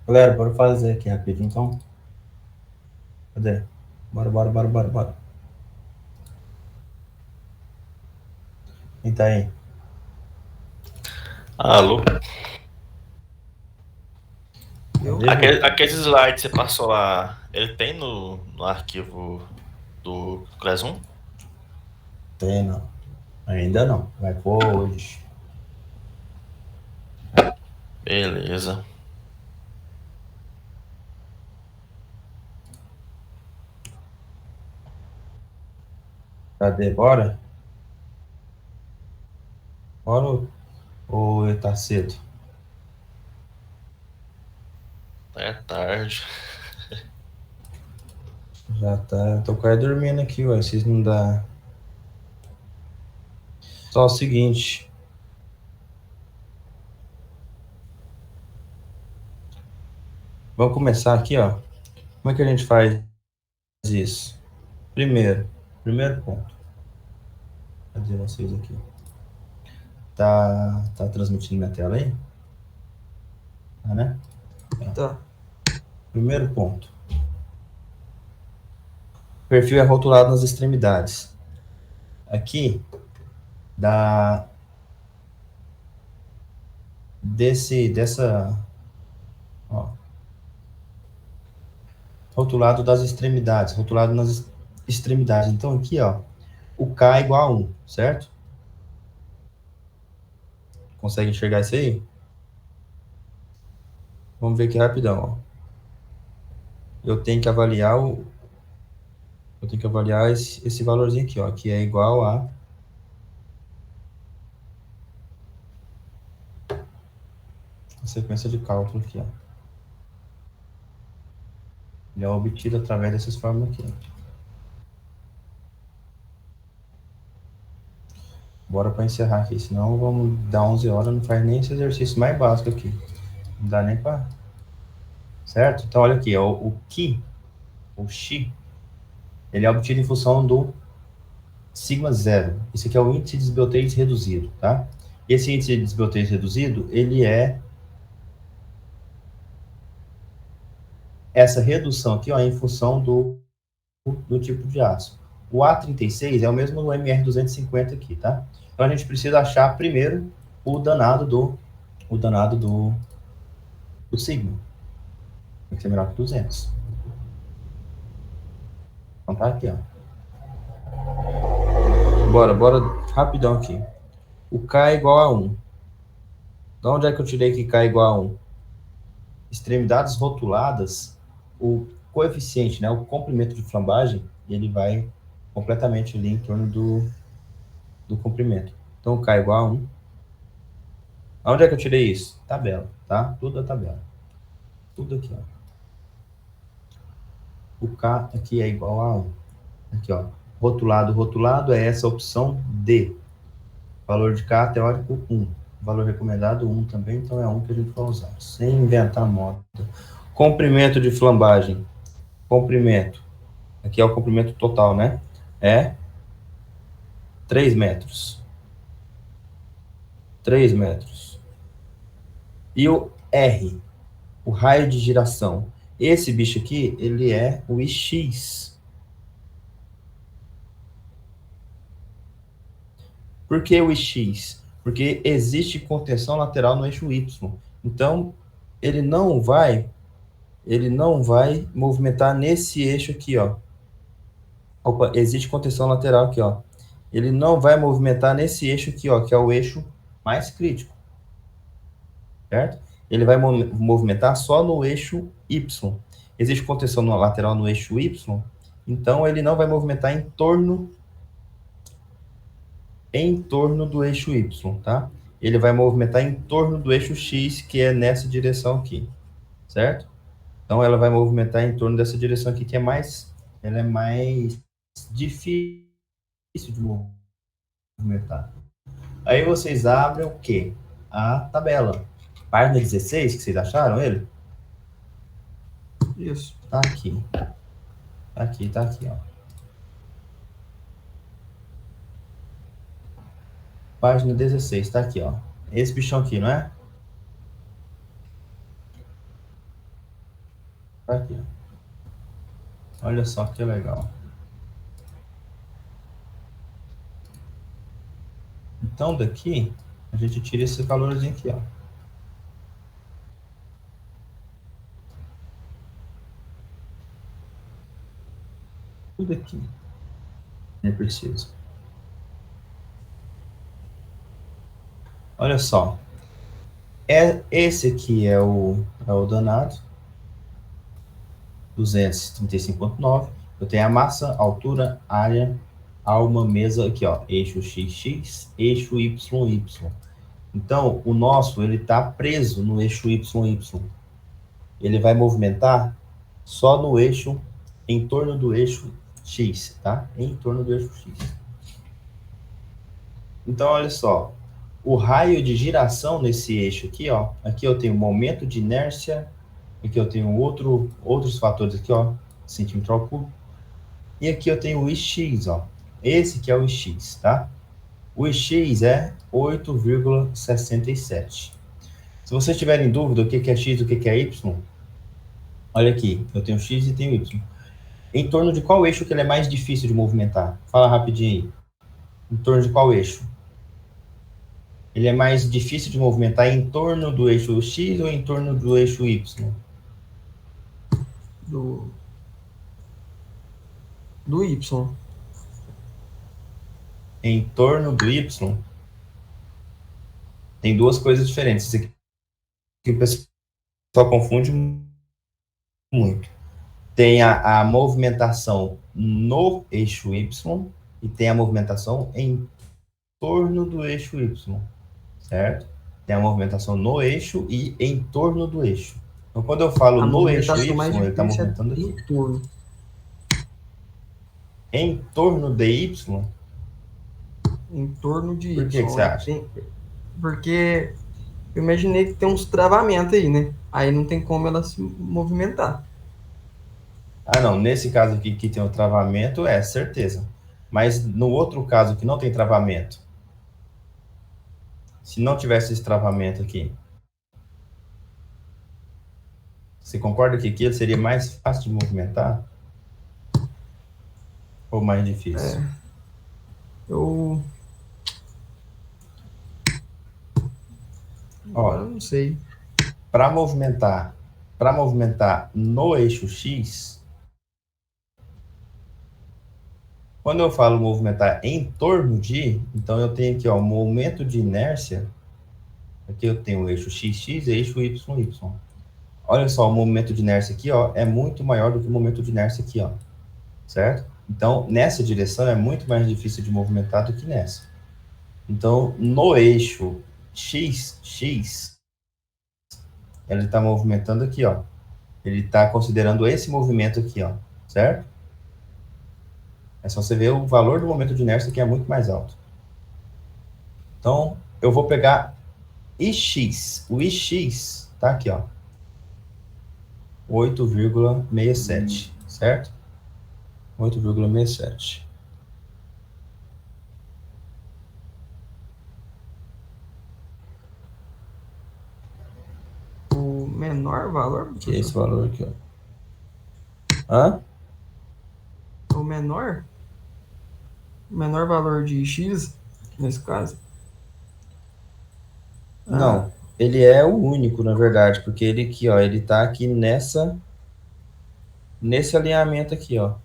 Galera, bora fazer aqui rapidinho, então. Cadê? Bora, bora, bora, bora, bora. Quem tá aí? Alô? Eu? Aquele slide que você passou lá, ele tem no arquivo do Class 1? Tem, não. Ainda não. Vai pôr hoje. Beleza. Cadê? Bora? Bora ou tá cedo? É tarde. Já tá. Tô quase dormindo aqui, ué. Vocês não dá. Só o seguinte. Vamos começar aqui, ó. Como é que a gente faz isso? Primeiro ponto. Cadê vocês aqui? Tá transmitindo minha tela aí? Tá, né? Tá. Primeiro ponto. O perfil é rotulado nas extremidades. Aqui, dessa, ó, rotulado das extremidades, rotulado nas extremidades. Então, aqui, ó, o K é igual a 1, certo? Consegue enxergar isso aí? Vamos ver aqui rapidão, ó. Eu tenho que avaliar esse valorzinho aqui, ó, que é igual a sequência de cálculo aqui, ó. Ele é obtido através dessas fórmulas aqui. Bora para encerrar aqui, senão vamos dar 11 horas, não faz nem esse exercício mais básico aqui. Não dá nem para... Certo? Então, olha aqui, ó, o Xi, ele é obtido em função do sigma zero. Isso aqui é o índice de desbiotase reduzido, tá? Esse índice de desbiotase reduzido, ele é essa redução aqui, ó, em função do tipo de aço. O A36 é o mesmo do MR250 aqui, tá? Então a gente precisa achar primeiro o danado do sigma. Tem que ser menor que 200. Então tá aqui, ó. Bora rapidão aqui. O K é igual a 1. De onde é que eu tirei que K é igual a 1? Extremidades rotuladas, o coeficiente, né, o comprimento de flambagem, ele vai completamente ali em torno do comprimento. Então, K igual a 1. Onde é que eu tirei isso? Tabela, tá? Tudo da tabela. Tudo aqui, ó. O K aqui é igual a 1. Aqui, ó. Rotulado é essa opção D. Valor de K teórico 1. Valor recomendado 1 também, então é 1 que a gente vai usar. Sem inventar moda. Comprimento de flambagem. Comprimento. Aqui é o comprimento total, né? É 3 metros. 3 metros. E o R, o raio de giração. Esse bicho aqui, ele é o Ix. Por que o Ix? Porque existe contenção lateral no eixo Y. Então, ele não vai movimentar nesse eixo aqui, ó. Opa, existe contenção lateral aqui, ó. Ele não vai movimentar nesse eixo aqui, ó, que é o eixo mais crítico. Certo? Ele vai movimentar só no eixo Y. Existe contenção lateral no eixo Y, então ele não vai movimentar em torno do eixo Y, tá? Ele vai movimentar em torno do eixo X, que é nessa direção aqui, certo? Então ela vai movimentar em torno dessa direção aqui, que é mais difícil de movimentar. Aí vocês abrem o quê? A tabela. Página 16, que vocês acharam ele? Isso. Tá aqui. Tá aqui, ó. Página 16, tá aqui, ó. Esse bichão aqui, não é? Tá aqui, ó. Olha só que legal. Então, daqui, a gente tira esse valorzinho aqui, ó. Tudo aqui. É preciso. Olha só. Esse aqui é o danado. 235,9. Eu tenho a massa, altura, área, alma, mesa, aqui, ó. Eixo XX, eixo YY. Então, o nosso, ele tá preso no eixo YY. Ele vai movimentar só no eixo, em torno do eixo X, tá? Em torno do eixo X. Então, olha só. O raio de giração nesse eixo aqui, ó. Aqui eu tenho momento de inércia. Aqui eu tenho outros fatores aqui, ó. Centímetro ao cubo. E aqui eu tenho o Ix, ó. Esse que é o Ix, tá? O Ix é 8,67. Se vocês tiverem dúvida o que é X e o que é Y, olha aqui. Eu tenho X e tenho Y. Em torno de qual eixo que ele é mais difícil de movimentar? Fala rapidinho aí. Em torno de qual eixo? Ele é mais difícil de movimentar em torno do eixo X ou em torno do eixo Y? Do Y. Em torno do Y, tem duas coisas diferentes. Isso aqui que o pessoal confunde muito. Tem a movimentação no eixo Y e tem a movimentação em torno do eixo Y, certo? Tem a movimentação no eixo e em torno do eixo. Então, quando eu falo no eixo Y, ele está movimentando aqui. Em torno de Y? Em torno de Y. Por que você acha? Porque eu imaginei que tem uns travamentos aí, né? Aí não tem como ela se movimentar. Ah, não. Nesse caso aqui que tem o travamento, é certeza. Mas no outro caso que não tem travamento, se não tivesse esse travamento aqui, você concorda que aqui seria mais fácil de movimentar? Ou mais difícil? Eu não sei. Para movimentar no eixo X, quando eu falo movimentar em torno de, então eu tenho aqui, ó, momento de inércia. Aqui eu tenho o eixo XX e eixo YY. Olha só, o momento de inércia aqui, ó, é muito maior do que o momento de inércia aqui, ó. Certo? Então, nessa direção é muito mais difícil de movimentar do que nessa. Então, no eixo x, ele está movimentando aqui, ó. Ele está considerando esse movimento aqui, ó, certo? É só você ver o valor do momento de inércia que é muito mais alto. Então, eu vou pegar IX. O IX tá aqui, ó. 8,67, certo? 8,67. O menor valor, Que é esse professor? valor aqui, ó. Hã? O menor? O menor valor de x, nesse caso? Não, ele é o único, na verdade, porque ele aqui, ó, ele tá aqui nesse alinhamento aqui, ó.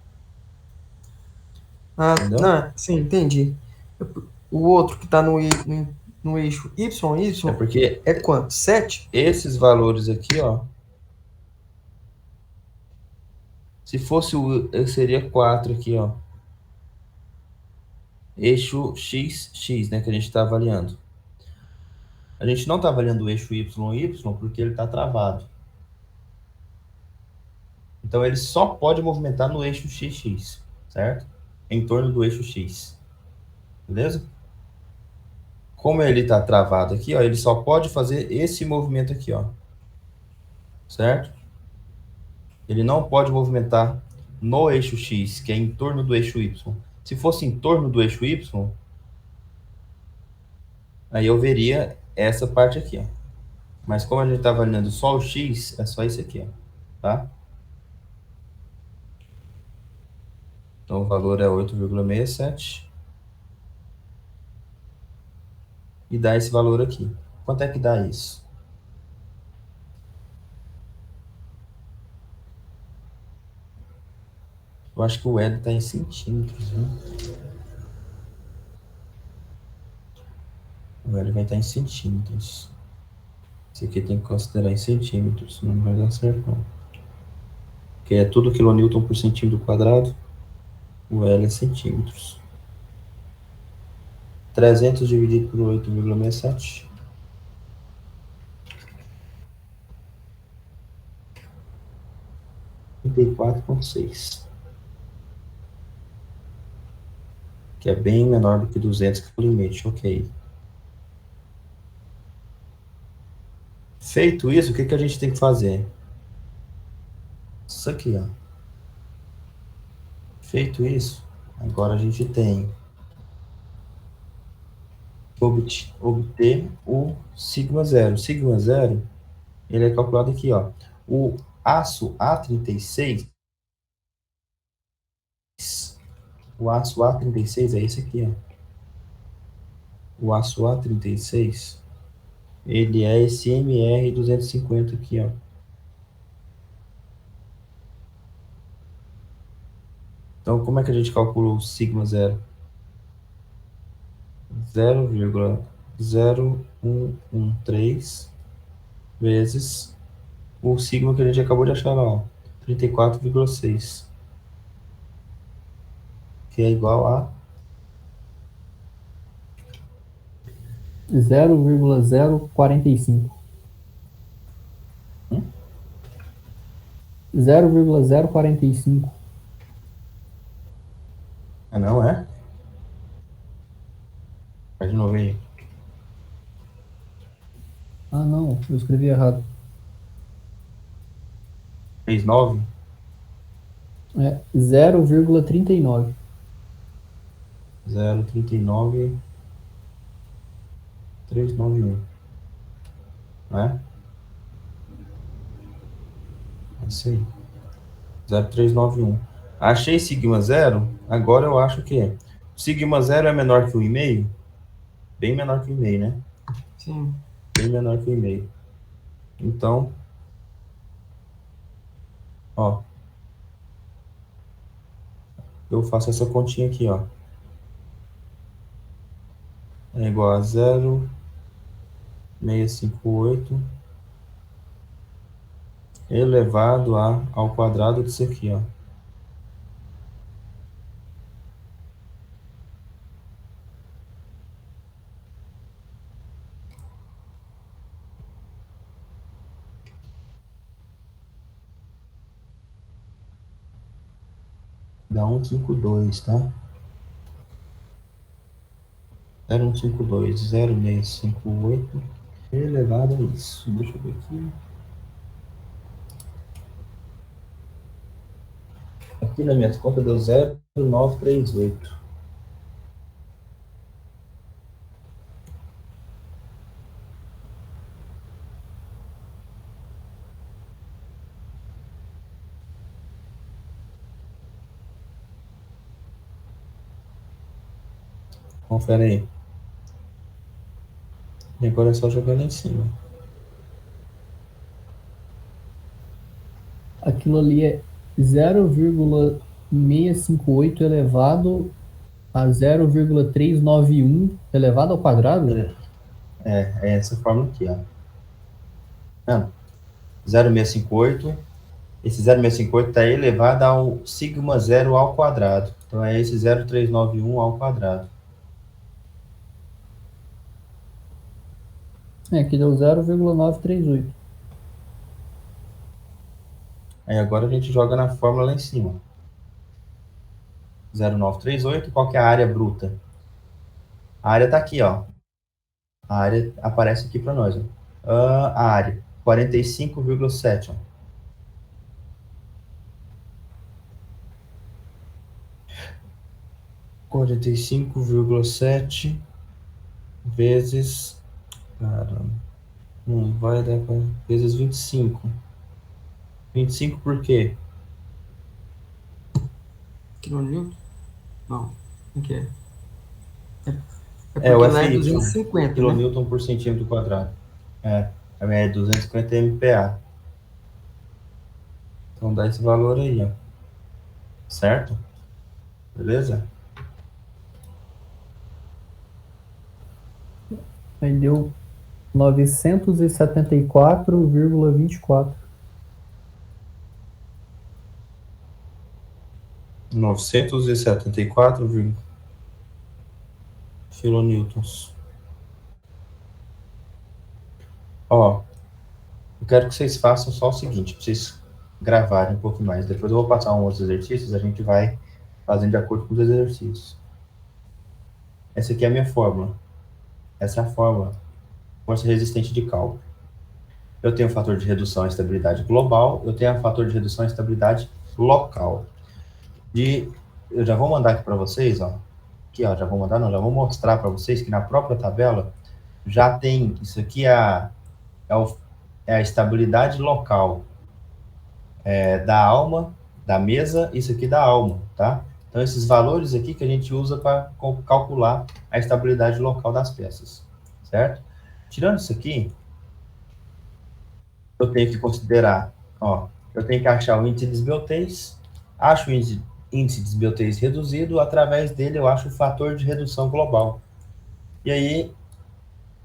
Entendeu? Não, sim, entendi. O outro que está no eixo y, É y porque é quanto? 7? esses valores aqui, ó, se fosse seria 4 aqui, ó. Eixo x, né, que a gente está avaliando. A gente não está avaliando o eixo y, porque ele está travado. Então, ele só pode movimentar no eixo xx, certo? Em torno do eixo x. Beleza? Como ele está travado aqui, ó, ele só pode fazer esse movimento aqui, ó. Certo? Ele não pode movimentar no eixo x, que é em torno do eixo y. Se fosse em torno do eixo y, aí eu veria essa parte aqui, ó. Mas como a gente está avaliando só o x, é só isso aqui, ó. Tá? Então o valor é 8,67. E dá esse valor aqui. Quanto é que dá isso? Eu acho que o L está em centímetros, né? O L vai estar em centímetros. Isso aqui tem que considerar em centímetros, senão não vai dar certo, não. Porque é tudo quilonewton por centímetro quadrado. O L é centímetros. 300 dividido por 8,67. 34,6. Que é bem menor do que 200, que é o limite, ok. Feito isso, o que a gente tem que fazer? Isso aqui, ó. Feito isso, agora a gente tem que obter o sigma zero. Sigma zero, ele é calculado aqui, ó. O aço A36, o aço A36 é esse aqui, ó. O aço A36, ele é esse MR250 aqui, ó. Então, como é que a gente calcula o sigma zero? 0,0113 vezes o sigma que a gente acabou de achar lá, ó. 34,6. Que é igual a 0,045. Hum? 0,045. Ah, não é? Faz de novo aí. Ah, não, eu escrevi errado. 39? É 0,39. 0,39 391. Não é? É isso aí. 0,391. Achei sigma zero. Agora eu acho que sigma zero é menor que o 1,5? Bem menor que o 1,5, né? Sim. Bem menor que o 1,5. Então, ó. Eu faço essa continha aqui, ó. É igual a 0,658 elevado ao quadrado disso aqui, ó. Dá 152, tá? 0152, 0658 elevado a isso. Deixa eu ver aqui. Aqui nas minhas contas deu 0,938. Confere aí. E agora é só jogar lá em cima. Aquilo ali é 0,658 elevado a 0,391 elevado ao quadrado? É essa fórmula aqui, ó. Não, 0,658. Esse 0,658 está elevado ao sigma zero ao quadrado. Então é esse 0,391 ao quadrado. Aqui deu 0,938. Aí agora a gente joga na fórmula lá em cima. 0,938, qual que é a área bruta? A área está aqui, ó. A área aparece aqui para nós, ó. A área, 45,7, ó. 45,7 vezes... Caramba. Não vai dar para... Vezes 25. 25 por quê? Quilonewton? Não. O que é? É É o porque lá é FY, 250, né? quilonewton por centímetro quadrado. É 250 MPa. Então dá esse valor aí, ó. Certo? Beleza? Aí deu 974,24. 974 kilonewtons. Ó, eu quero que vocês façam só o seguinte, pra vocês gravarem um pouco mais. Depois eu vou passar uns outros exercícios, a gente vai fazendo de acordo com os exercícios. Essa aqui é a minha fórmula. Essa é a fórmula. Força resistente de cálculo. Eu tenho o fator de redução e estabilidade global, eu tenho o fator de redução e estabilidade local. Eu já vou mandar aqui para vocês, ó. Aqui, ó, já vou mostrar para vocês que na própria tabela já tem, isso aqui é a estabilidade local da alma, da mesa, isso aqui da alma, tá? Então, esses valores aqui que a gente usa para calcular a estabilidade local das peças, certo? Tirando isso aqui, eu tenho que considerar, ó, eu tenho que achar o índice de desbiotez, acho o índice de desbiotez reduzido, através dele eu acho o fator de redução global. E aí,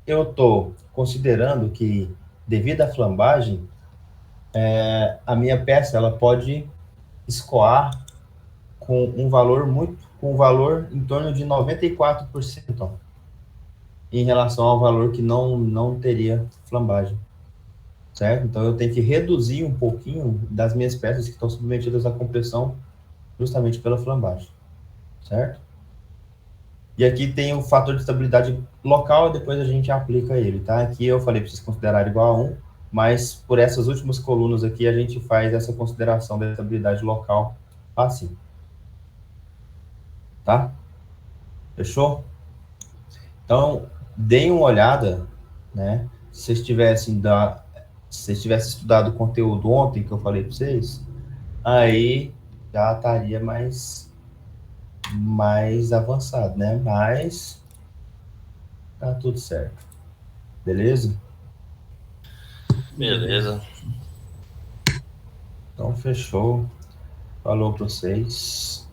eu estou considerando que, devido à flambagem, a minha peça ela pode escoar com um valor em torno de 94%, ó, em relação ao valor que não teria flambagem, certo? Então eu tenho que reduzir um pouquinho das minhas peças que estão submetidas à compressão justamente pela flambagem, certo? E aqui tem o fator de estabilidade local e depois a gente aplica ele, tá? Aqui eu falei para vocês considerarem igual a 1, mas por essas últimas colunas aqui a gente faz essa consideração da estabilidade local assim. Tá? Fechou? Então, deem uma olhada, né? Se vocês tivessem estudado o conteúdo ontem que eu falei para vocês, aí já estaria mais avançado, né? Mas tá tudo certo. Beleza? Beleza. Então, fechou. Falou para vocês.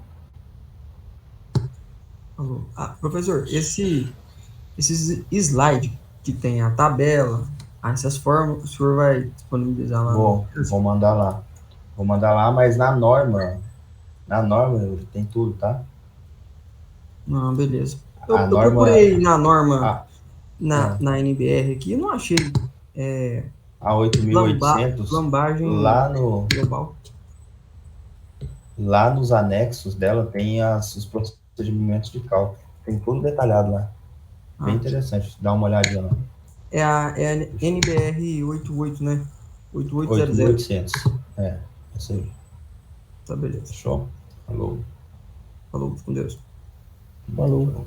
Falou. Professor, esses slides que tem a tabela, essas formas, o senhor vai disponibilizar lá? Vou mandar lá. Vou mandar lá, mas na norma tem tudo, tá? Não, beleza. Eu norma- procurei na norma, A, na NBR aqui, não achei a 8.800 flambagem lá no... global. lá nos anexos dela tem os procedimentos de cálculo. Tem tudo detalhado lá. Bem interessante. Dá uma olhadinha lá. É a NBR 88, né? 8800. 8800. É, isso aí. Tá, beleza. Show? Falou. Falou, com Deus. Falou.